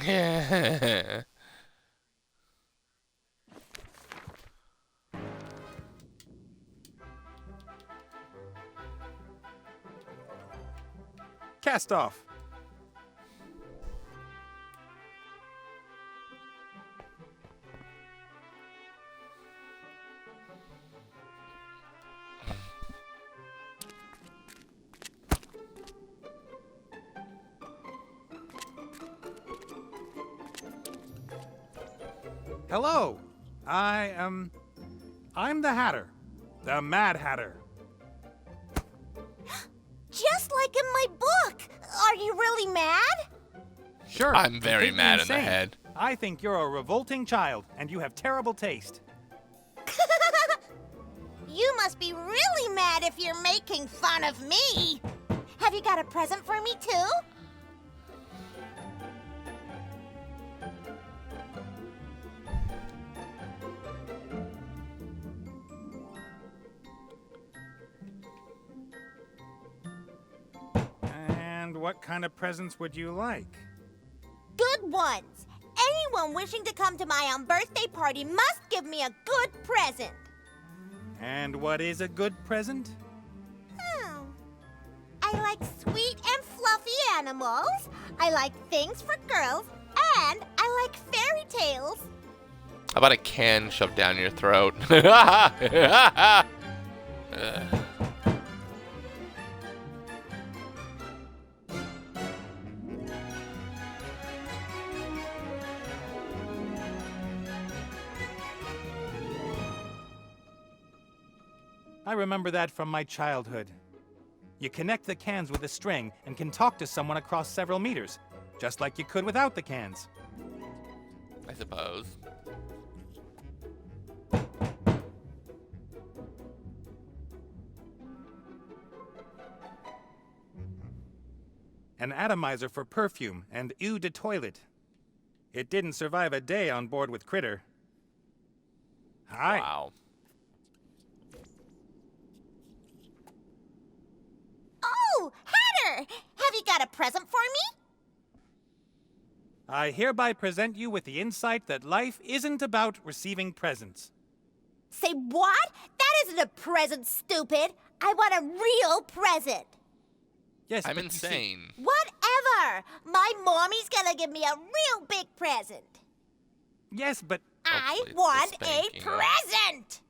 Cast off. Hello. I'm the Hatter. The Mad Hatter. Just like in my book. Are you really mad? Sure. I'm very completely mad in the insane. head. I think you're a revolting child, and you have terrible taste. You must be really mad if you're making fun of me. Have you got a present for me, too? And what kind of presents would you like? Good ones. Anyone wishing to come to my birthday party must give me a good present. And what is a good present? I like sweet and fluffy animals. I like things for girls. And I like fairy tales. How about a can shoved down your throat? I remember that from my childhood. You connect the cans with a string and can talk to someone across several meters, just like you could without the cans. I suppose. An atomizer for perfume and eau de toilet. It didn't survive a day on board with Critter. Hi. Wow. Oh, Hatter! Have you got a present for me? I hereby present you with the insight that life isn't about receiving presents. Say what? That isn't a present, stupid. I want a real present. Yes, I'm but you see- insane. Whatever. My mommy's gonna give me a real big present. Yes, but I Hopefully it's want the a spanking. present.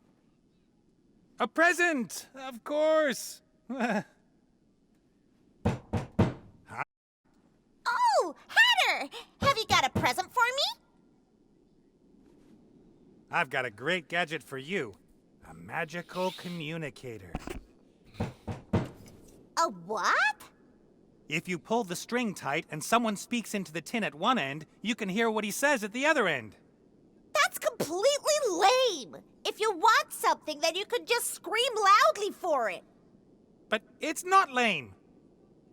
a present, of course. Oh, Hatter! Have you got a present for me? I've got a great gadget for you. A magical communicator. A what? If you pull the string tight and someone speaks into the tin at one end, you can hear what he says at the other end. That's completely lame. If you want something, then you could just scream loudly for it. But it's not lame.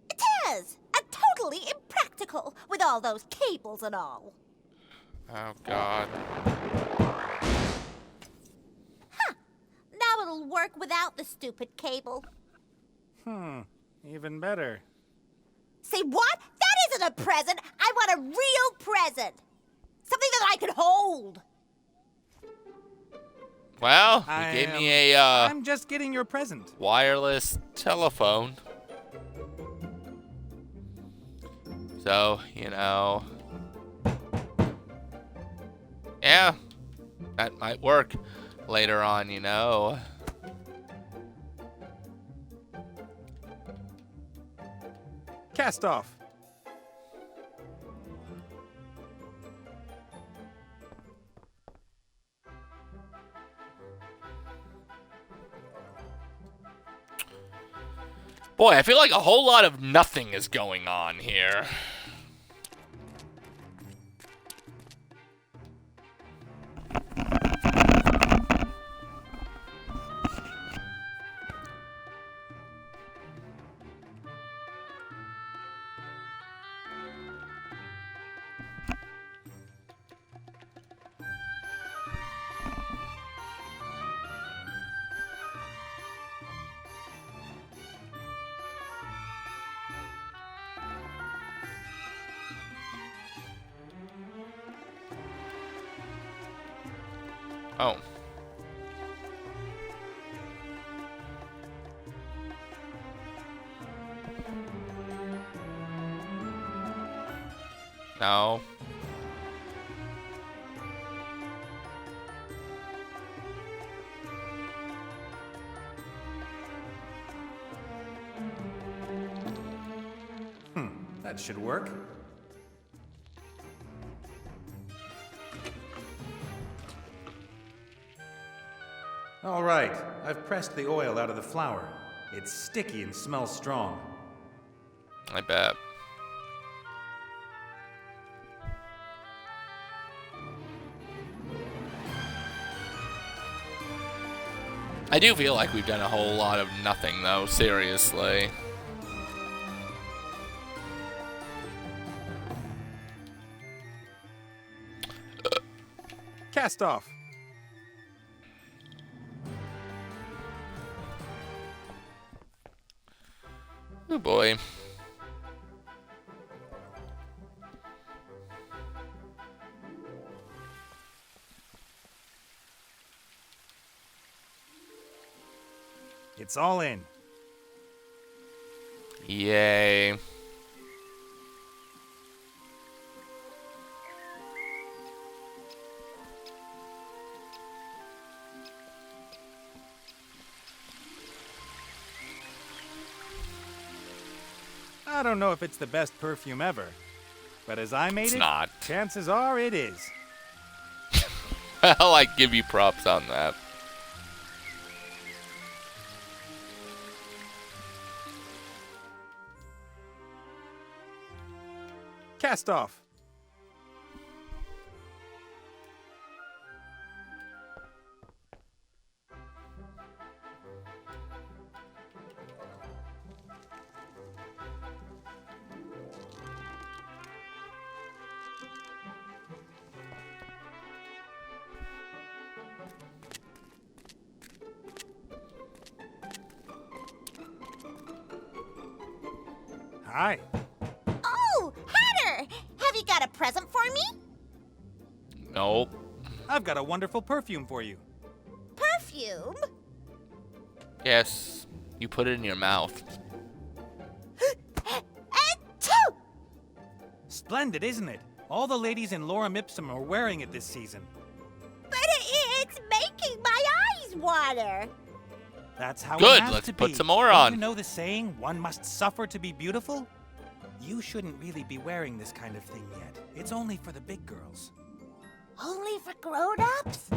It is. A totally impractical with all those cables and all. Oh, God. Now it'll work without the stupid cable. Even better. Say what? That isn't a present. I want a real present. Something that I can hold. Well, you gave me a I'm just getting your present. wireless telephone. So, you know. Yeah, that might work later on, you know. Cast off. Boy, I feel like a whole lot of nothing is going on here. Oh. No. That should work. All right, I've pressed the oil out of the flour. It's sticky and smells strong. I bet. I do feel like we've done a whole lot of nothing, though, seriously. Cast off. Oh boy. It's all in. Yay. I don't know if it's the best perfume ever, but as I made It's it, not. chances are it is. Well, I give you props on that. Cast off. Hi. Oh, Hatter! Have you got a present for me? Nope. I've got a wonderful perfume for you. Perfume? Yes, you put it in your mouth. Achoo! Splendid, isn't it? All the ladies in Lorem Ipsum are wearing it this season. But it's making my eyes water. That's how Good, it has let's to put be. some more Don't on. You know the saying, one must suffer to be beautiful? You shouldn't really be wearing this kind of thing yet. It's only for the big girls. Only for grown-ups?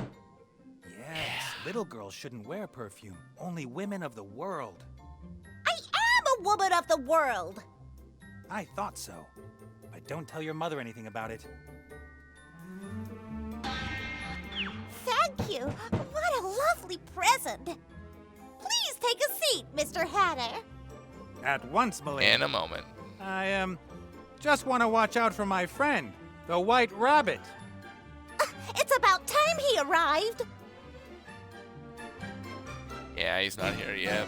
Yes, little girls shouldn't wear perfume. Only women of the world. I am a woman of the world. I thought so. But don't tell your mother anything about it. Thank you. What a lovely present. Please take a seat, Mr. Hatter. At once, Milady. In a moment. I Just want to watch out for my friend, the White Rabbit. It's about time he arrived. Yeah, he's not here yet.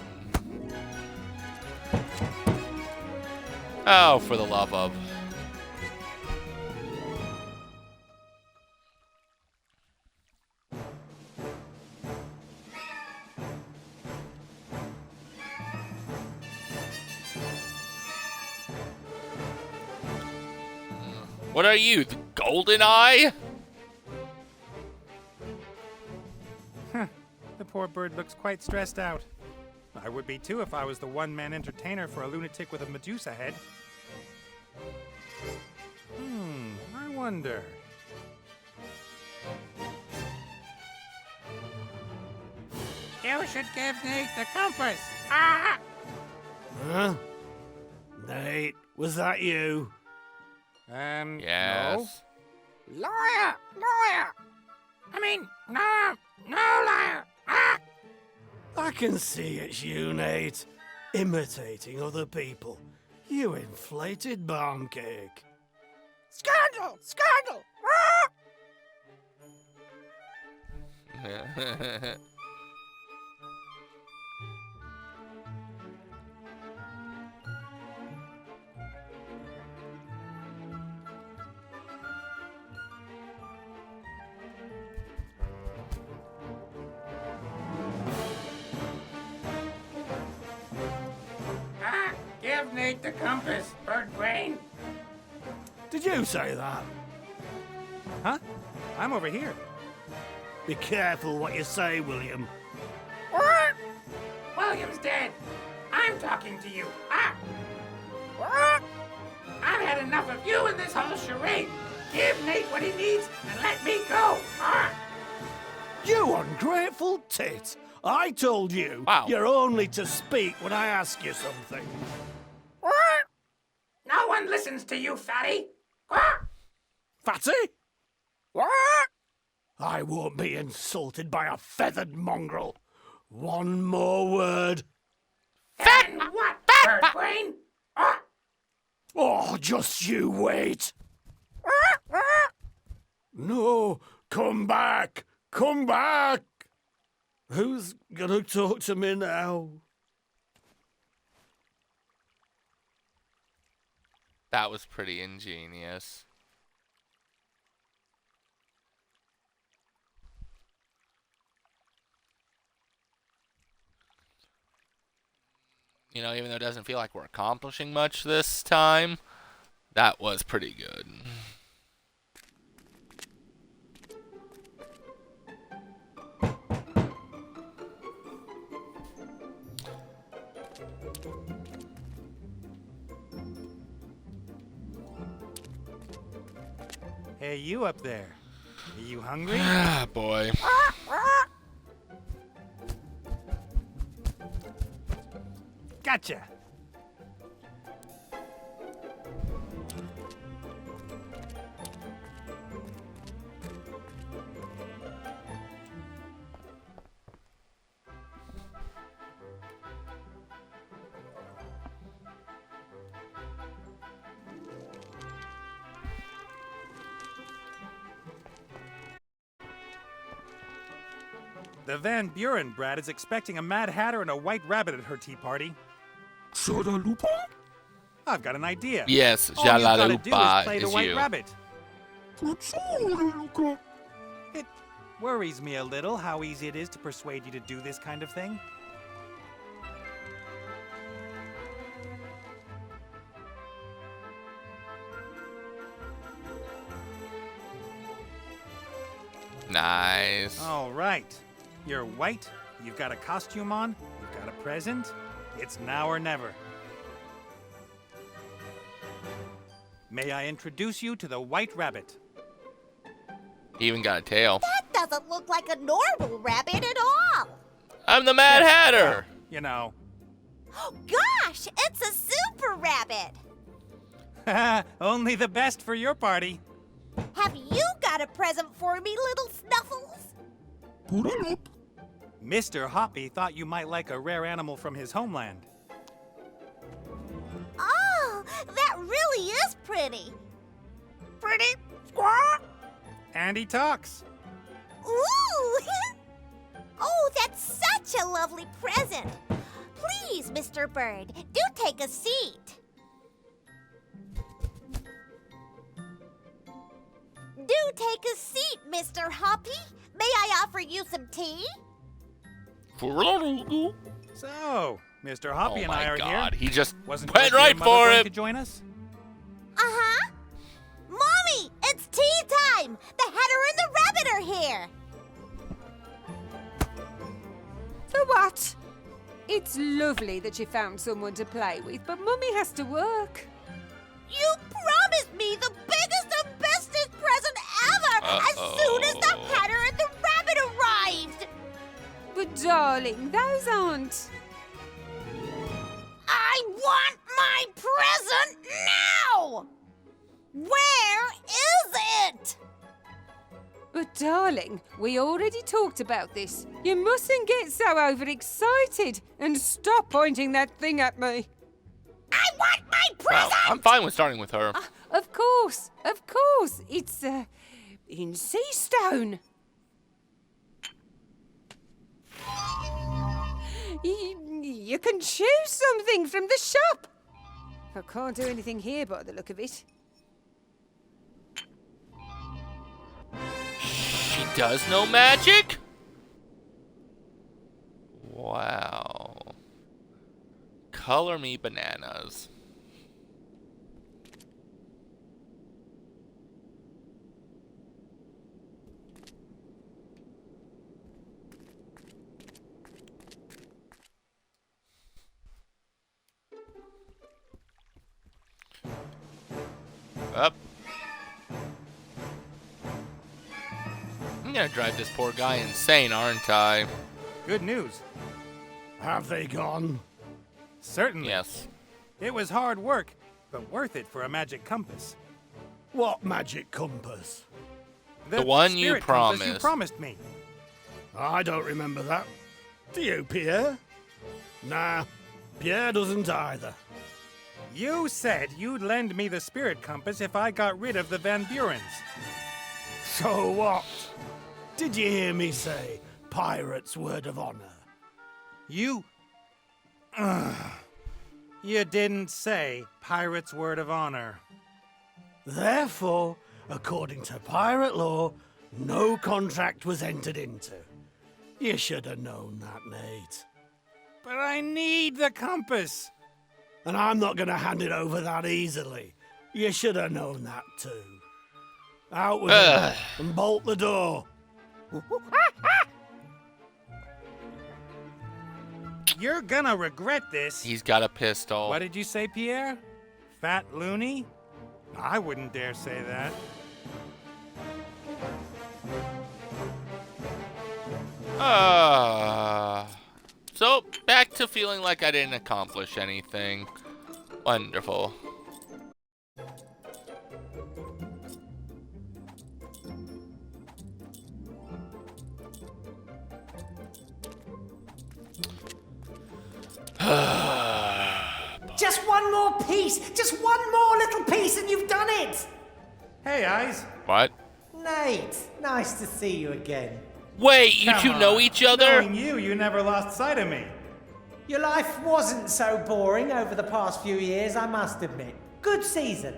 Oh, for the love of. What are you, the Golden Eye? The poor bird looks quite stressed out. I would be too if I was the one-man entertainer for a lunatic with a Medusa head. I wonder. You should give Nate the compass. Ah! Huh? Nate, was that you? Yes. No. Liar! Liar! I mean, no liar! Ah! I can see it's you, Nate. Imitating other people. You inflated barn cake. Scandal! Scandal! Ah! Give Nate the compass, bird brain. Did you say that? Huh? I'm over here. Be careful what you say, William. What? William's dead. I'm talking to you. Ah! What? I've had enough of you and this whole charade. Give Nate what he needs and let me go. Ah! You ungrateful tit! I told you Wow. you're only to speak when I ask you something. What? No one listens to you, fatty. What? Fatty? What? I won't be insulted by a feathered mongrel. One more word. Then what, bird brain? Ah! Oh, just you wait. No, come back. Come back. Who's gonna talk to me now? That was pretty ingenious. You know, even though it doesn't feel like we're accomplishing much this time, that was pretty good. Hey, you up there. Are you hungry? Ah, boy. Gotcha. The Van Buren brat is expecting a Mad Hatter and a White Rabbit at her tea party. I've got an idea. Yes, All you've gotta do is Jalalupa play the is White you. Rabbit. It worries me a little how easy it is to persuade you to do this kind of thing. Nice. All right. You're white, you've got a costume on, you've got a present. It's now or never. May I introduce you to the White Rabbit? He even got a tail. That doesn't look like a normal rabbit at all. I'm the Mad Hatter. You know. Oh, gosh, it's a super rabbit. Only the best for your party. Have you got a present for me, little Snuffles? Mr. Hoppy thought you might like a rare animal from his homeland. Oh, that really is pretty. pretty. Pretty squaw. And he talks. Ooh! Oh, that's such a lovely present. Please, Mr. Bird, do take a seat. Do take a seat, Mr. Hoppy. May I offer you some tea? So, Mr. Hoppy and I are God, here. he just Wasn't went your right mother for going it. to join us? Uh-huh. Mommy, it's tea time. The Hatter and the Rabbit are here. For what? It's lovely that you found someone to play with, but Mummy has to work. You promised me the biggest and bestest present ever as soon as the Hatter and the Rabbit arrived. But darling, those aren't. I want my present now! Where is it? But darling, we already talked about this. You mustn't get so overexcited and stop pointing that thing at me. I want my Well, present! I'm fine with starting with her. Of course. It's in sea stone. You can choose something from the shop. I can't do anything here by the look of it. She does know magic? Wow. Color me bananas. Up. I'm gonna drive this poor guy insane, aren't I? Good news. Have they gone? Certainly. Yes. It was hard work, but worth it for a magic compass. What magic compass? The one you spirit compass you promised. promised me. I don't remember that. Do you, Pierre? Nah, Pierre doesn't either. You said you'd lend me the spirit compass if I got rid of the Van Burens. So what? Did you hear me say pirate's word of honor? You didn't say pirate's word of honor. Therefore, according to pirate law, no contract was entered into. You should have known that, Nate. But I need the compass. And I'm not going to hand it over that easily. You should have known that too. Out with it and bolt the door. You're gonna regret this. He's got a pistol. What did you say, Pierre? Fat loony? I wouldn't dare say that. So, back to feeling like I didn't accomplish anything. Wonderful. Just one more piece! Just one more little piece and you've done it! Hey, Eyes. What? Nate, nice to see you again. Wait, you Come two know on. each other? Knowing you never lost sight of me. Your life wasn't so boring over the past few years, I must admit. Good season.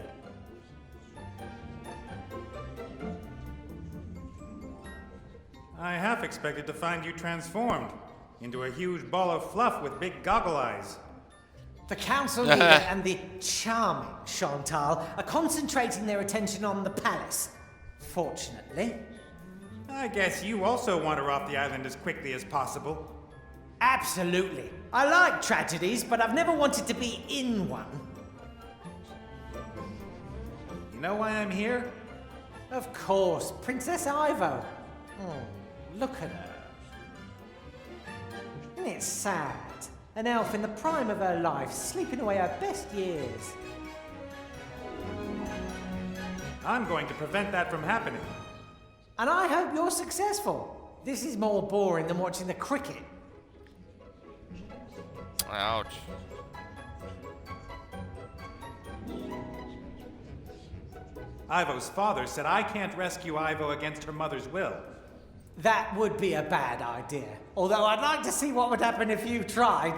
I half expected to find you transformed into a huge ball of fluff with big goggle eyes. The council leader and the charming Chantal are concentrating their attention on the palace. Fortunately. I guess you also want her off the island as quickly as possible. Absolutely. I like tragedies, but I've never wanted to be in one. You know why I'm here? Of course, Princess Ivo. Oh, look at her. Isn't it sad? An elf in the prime of her life, sleeping away her best years. I'm going to prevent that from happening. And I hope you're successful. This is more boring than watching the cricket. Ouch. Ivo's father said I can't rescue Ivo against her mother's will. That would be a bad idea. Although I'd like to see what would happen if you tried.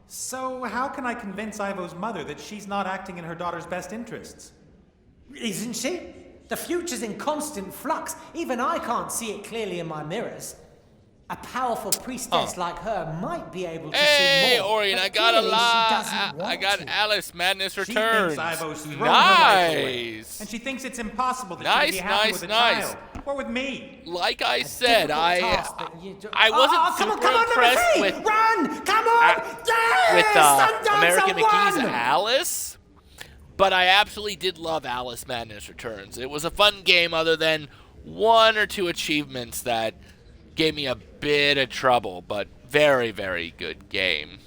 So how can I convince Ivo's mother that she's not acting in her daughter's best interests? Isn't she? The future's in constant flux. Even I can't see it clearly in my mirrors. A powerful priestess like her might be able to see Hey, more. Aurian, but I got a clearly she lot. doesn't I want got to. Alice Madness She Returns. thinks Ivo's thrown her life away. Nice. And she thinks it's impossible that Nice, she'd be happy nice, with a nice. child. Or with me. Like I said, Difficult task that you do- I wasn't come on, super come on, number impressed 3! with Run! Come on! Yes! with Sundancer American McGee's won! Alice, but I absolutely did love Alice Madness Returns. It was a fun game other than 1 or 2 achievements that gave me a bit of trouble, but very, very good game.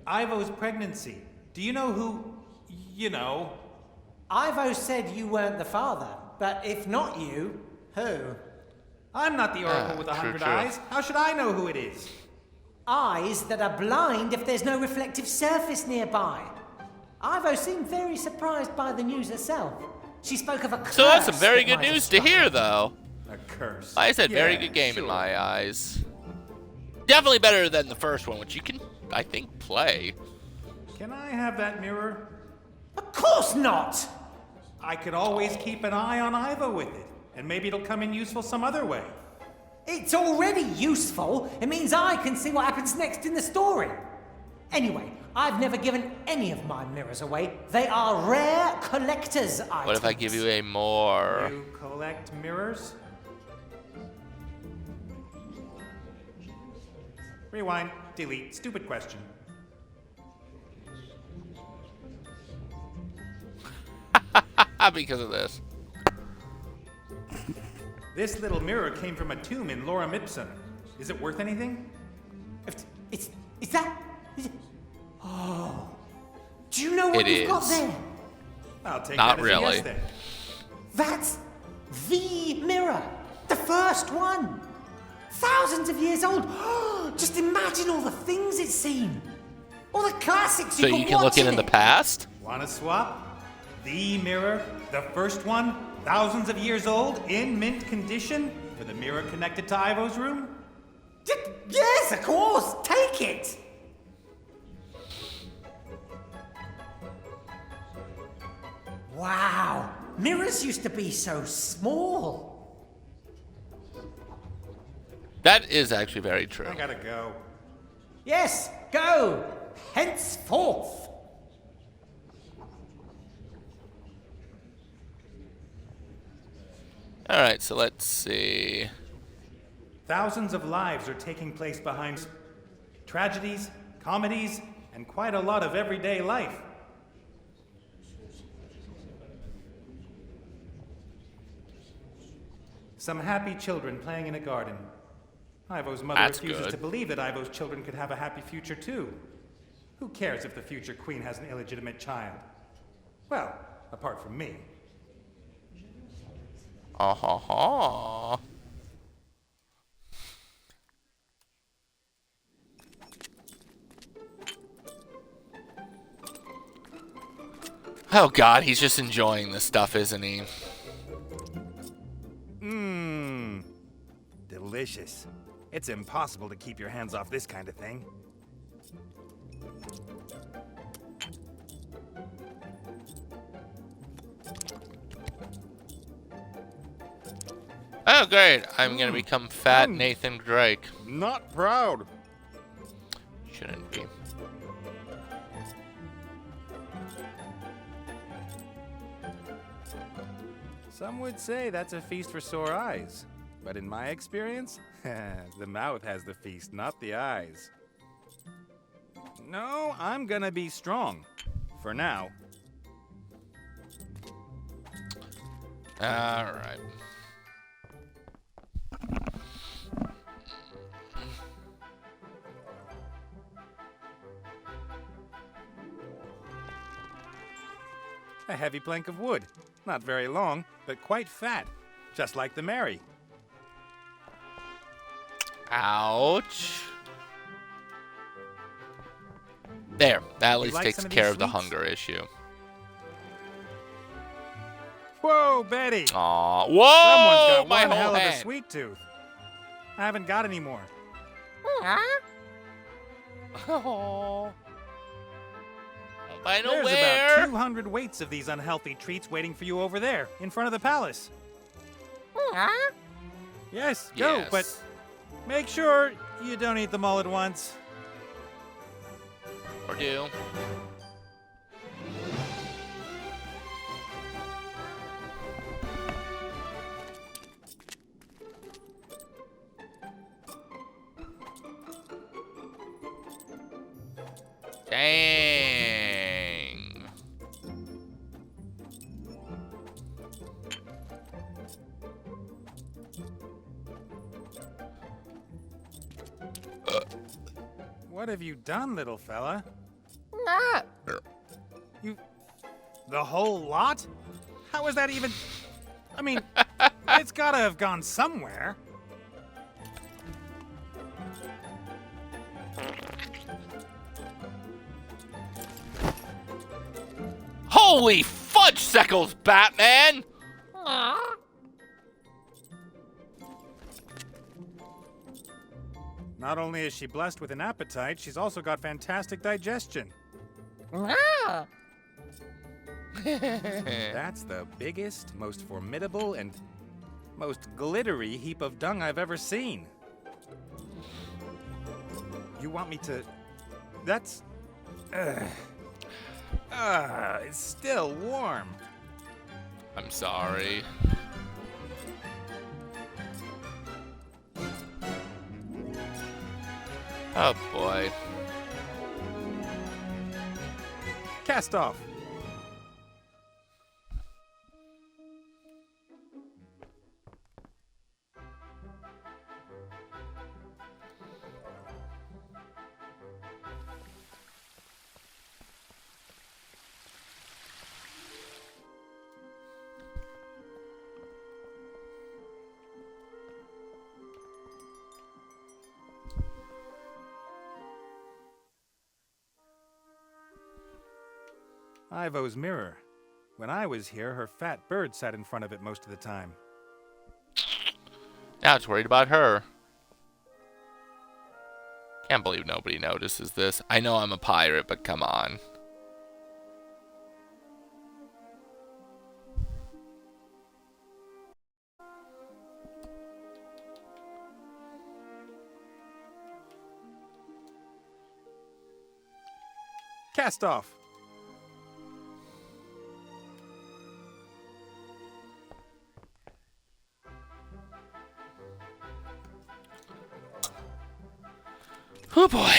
Ivo's pregnancy. Do you know who, you know? Ivo said you weren't the father, but if not you, who? I'm not the oracle with true, 100 true. eyes. How should I know who it is? Eyes that are blind if there's no reflective surface nearby. Ivo seemed very surprised by the news herself. She spoke of a curse. So that's some very that good might have news to struck hear, her. though. A curse. Like I said, very Yeah, good game in sure. my eyes. Definitely better than the first one, which you can, I think, play. Can I have that mirror? Of course not! I could always keep an eye on Ivo with it, and maybe it'll come in useful some other way. It's already useful. It means I can see what happens next in the story. Anyway, I've never given any of my mirrors away. They are rare collector's items. What if I give you a more... You collect mirrors? Rewind, delete, stupid question. because of this. This little mirror came from a tomb in Lorem Ipsum. Is it worth anything? Is that... Oh. Do you know what It you've got is. there? I'll take Not that as a really. yes then. That's the mirror. The first one. Thousands of years old. Just imagine all the things it's seen. All the classics So you can look in the it. past? Wanna swap? The mirror, the first one, thousands of years old, in mint condition, for the mirror connected to Ivo's room? Yes, of course. Take it. Wow. Mirrors used to be so small. That is actually very true. I gotta go. Yes, go. Henceforth. Alright, so let's see. Thousands of lives are taking place behind tragedies, comedies, and quite a lot of everyday life. Some happy children playing in a garden. Ivo's mother That's refuses good. to believe that Ivo's children could have a happy future too. Who cares if the future queen has an illegitimate child? Well, apart from me. Ha. Oh god, he's just enjoying this stuff, isn't he? Mmm. Delicious. It's impossible to keep your hands off this kind of thing. Oh great, I'm gonna become fat Nathan Drake. Not proud. Shouldn't be. Some would say that's a feast for sore eyes. But in my experience, the mouth has the feast, not the eyes. No, I'm gonna be strong. For now. Alright. A heavy plank of wood. Not very long, but quite fat. Just like the Mary. Ouch. There, that at least like takes some of care these of the sweets? hunger issue. Whoa, Betty! Aw. Someone's Whoa! got My one whole hell of a head. sweet tooth. I haven't got any more. Oh. I know There's where. about 200 weights of these unhealthy treats waiting for you over there, in front of the palace. Yes, go, Yes. but make sure you don't eat them all at once. Or do. Dang. What have you done, little fella? You... The whole lot? How is that even... I mean, it's gotta have gone somewhere. Holy fudge sickles, Batman! Not only is she blessed with an appetite, she's also got fantastic digestion. That's the biggest, most formidable, and most glittery heap of dung I've ever seen. You want me to... That's... it's still warm. I'm sorry. Oh boy. Cast off. Ivo's mirror. When I was here, her fat bird sat in front of it most of the time. Now it's worried about her. Can't believe nobody notices this. I know I'm a pirate, but come on. Cast off. Oh boy.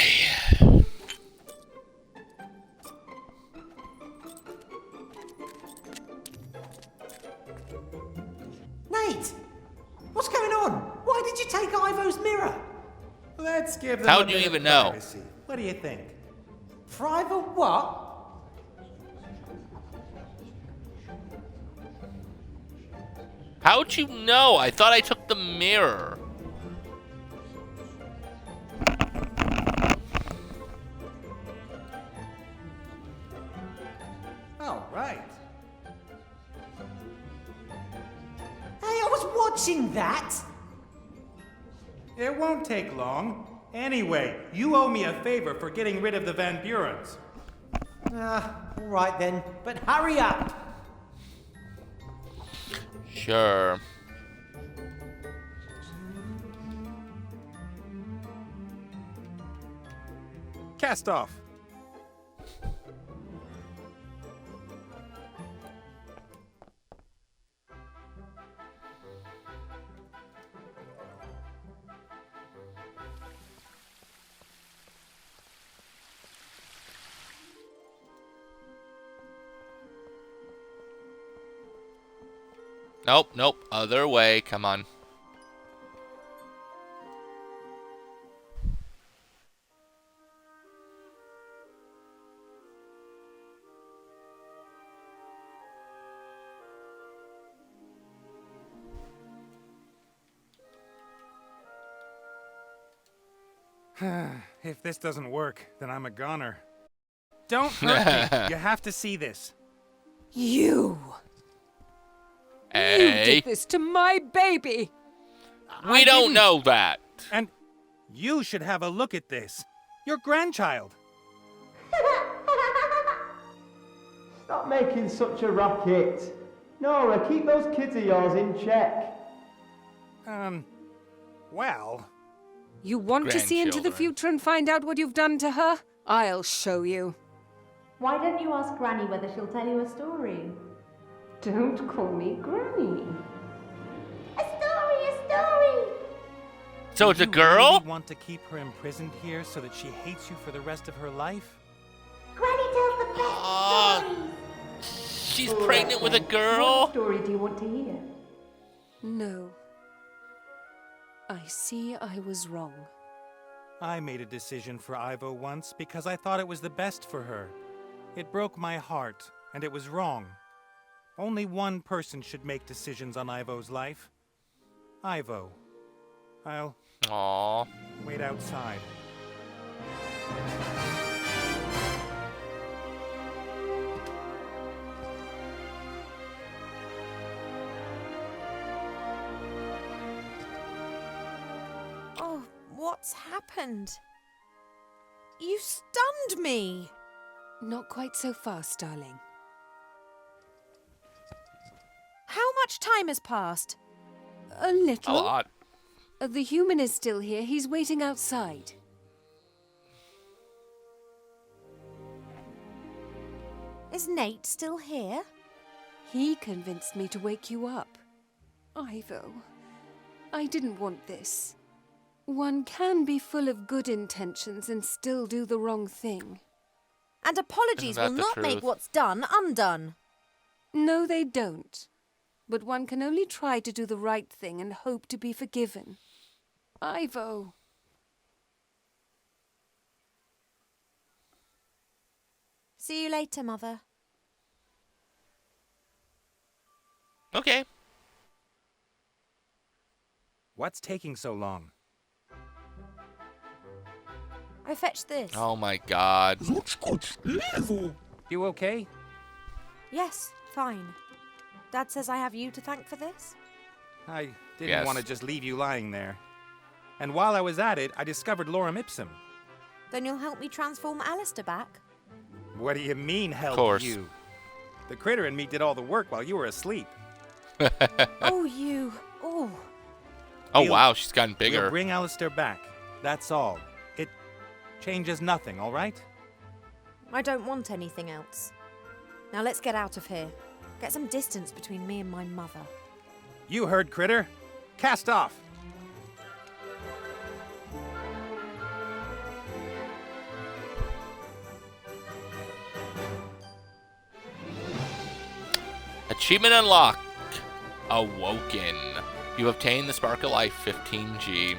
Nate! What's going on? Why did you take Ivo's mirror? Let's give them How'd a you bit even of know? privacy. What do you think? Private what? How'd you know? I thought I took the mirror. All right. Hey, I was watching that! It won't take long. Anyway, you owe me a favor for getting rid of the Van Burens. Alright then, but hurry up! Sure. Cast off. Nope, nope. Other way. Come on. If this doesn't work, then I'm a goner. Don't hurt me. You have to see this. You! You Hey, did this to my baby. we don't didn't. know that. And you should have a look at this. Your grandchild. Stop making such a racket. Nora, keep those kids of yours in check. Well, You want to see into the Grandchildren. future and find out what you've done to her? I'll show you. Why don't you ask Granny whether she'll tell you a story? Don't call me Granny. A story, a story! So it's a you girl? really want to keep her imprisoned here so that she hates you for the rest of her life? Granny tells the best stories. She's pregnant with a girl? What story do you want to hear? No. I see I was wrong. I made a decision for Ivo once because I thought it was the best for her. It broke my heart, and it was wrong. Only one person should make decisions on Ivo's life. Ivo. I'll Aw. wait outside. Oh, what's happened? You stunned me! Not quite so fast, darling. How much time has passed? A A little. lot. The human is still here. He's waiting outside. Is Nate still here? He convinced me to wake you up. Ivo, I didn't want this. One can be full of good intentions and still do the wrong thing. And apologies Isn't that will the not make truth? what's done undone. No, they don't. But one can only try to do the right thing and hope to be forgiven. Ivo. See you later, Mother. Okay. What's taking so long? I fetched this. Oh my god. You okay? Yes, fine. Dad says I have you to thank for this. I didn't Yes. want to just leave you lying there. And while I was at it, I discovered lorem ipsum. Then you'll help me transform Alistair back. What do you mean, help Course. you? The critter and me did all the work while you were asleep. Oh, you. Oh. Oh We'll- wow, she's gotten bigger. We'll bring Alistair back. That's all. It changes nothing, all right? I don't want anything else. Now let's get out of here. Get some distance between me and my mother. You heard, critter. Cast off. Achievement unlocked. Awoken. You obtained the Spark of Life 15G.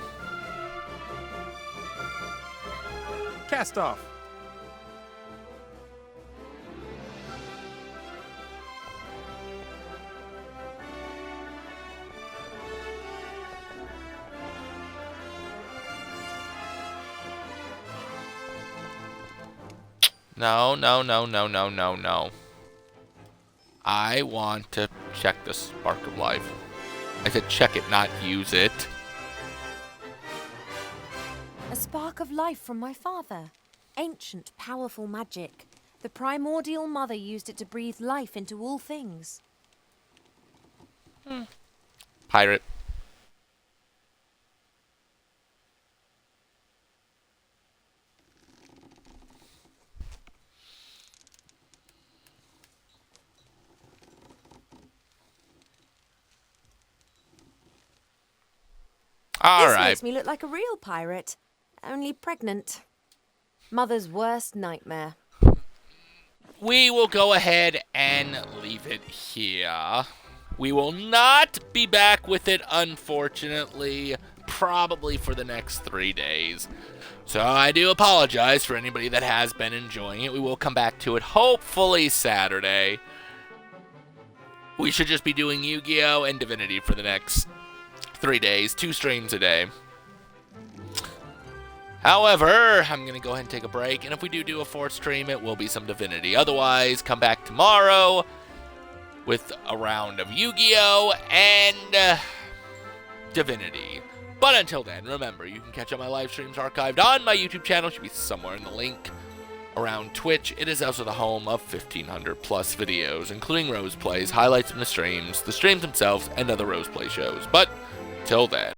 Cast off. No, no, no, no, no, no, no. I want to check the Spark of Life. I said check it, not use it. A spark of life from my father. Ancient, powerful magic. The primordial mother used it to breathe life into all things. Pirate. All This right. makes me look like a real pirate, only pregnant. Mother's worst nightmare. We will go ahead and leave it here. We will not be back with it, unfortunately, probably for the next 3 days. So I do apologize for anybody that has been enjoying it. We will come back to it hopefully Saturday. We should just be doing Yu-Gi-Oh! And Divinity for the next 3 days, 2 streams a day. However, I'm going to go ahead and take a break, and if we do a 4th stream, it will be some Divinity. Otherwise, come back tomorrow, with a round of Yu-Gi-Oh! And Divinity. But until then, remember, you can catch up my live streams archived on my YouTube channel. Should be somewhere in the link. Around Twitch, it is also the home of 1,500 plus videos, including Rose Plays, highlights from the streams themselves, and other Rose Play shows. But till then...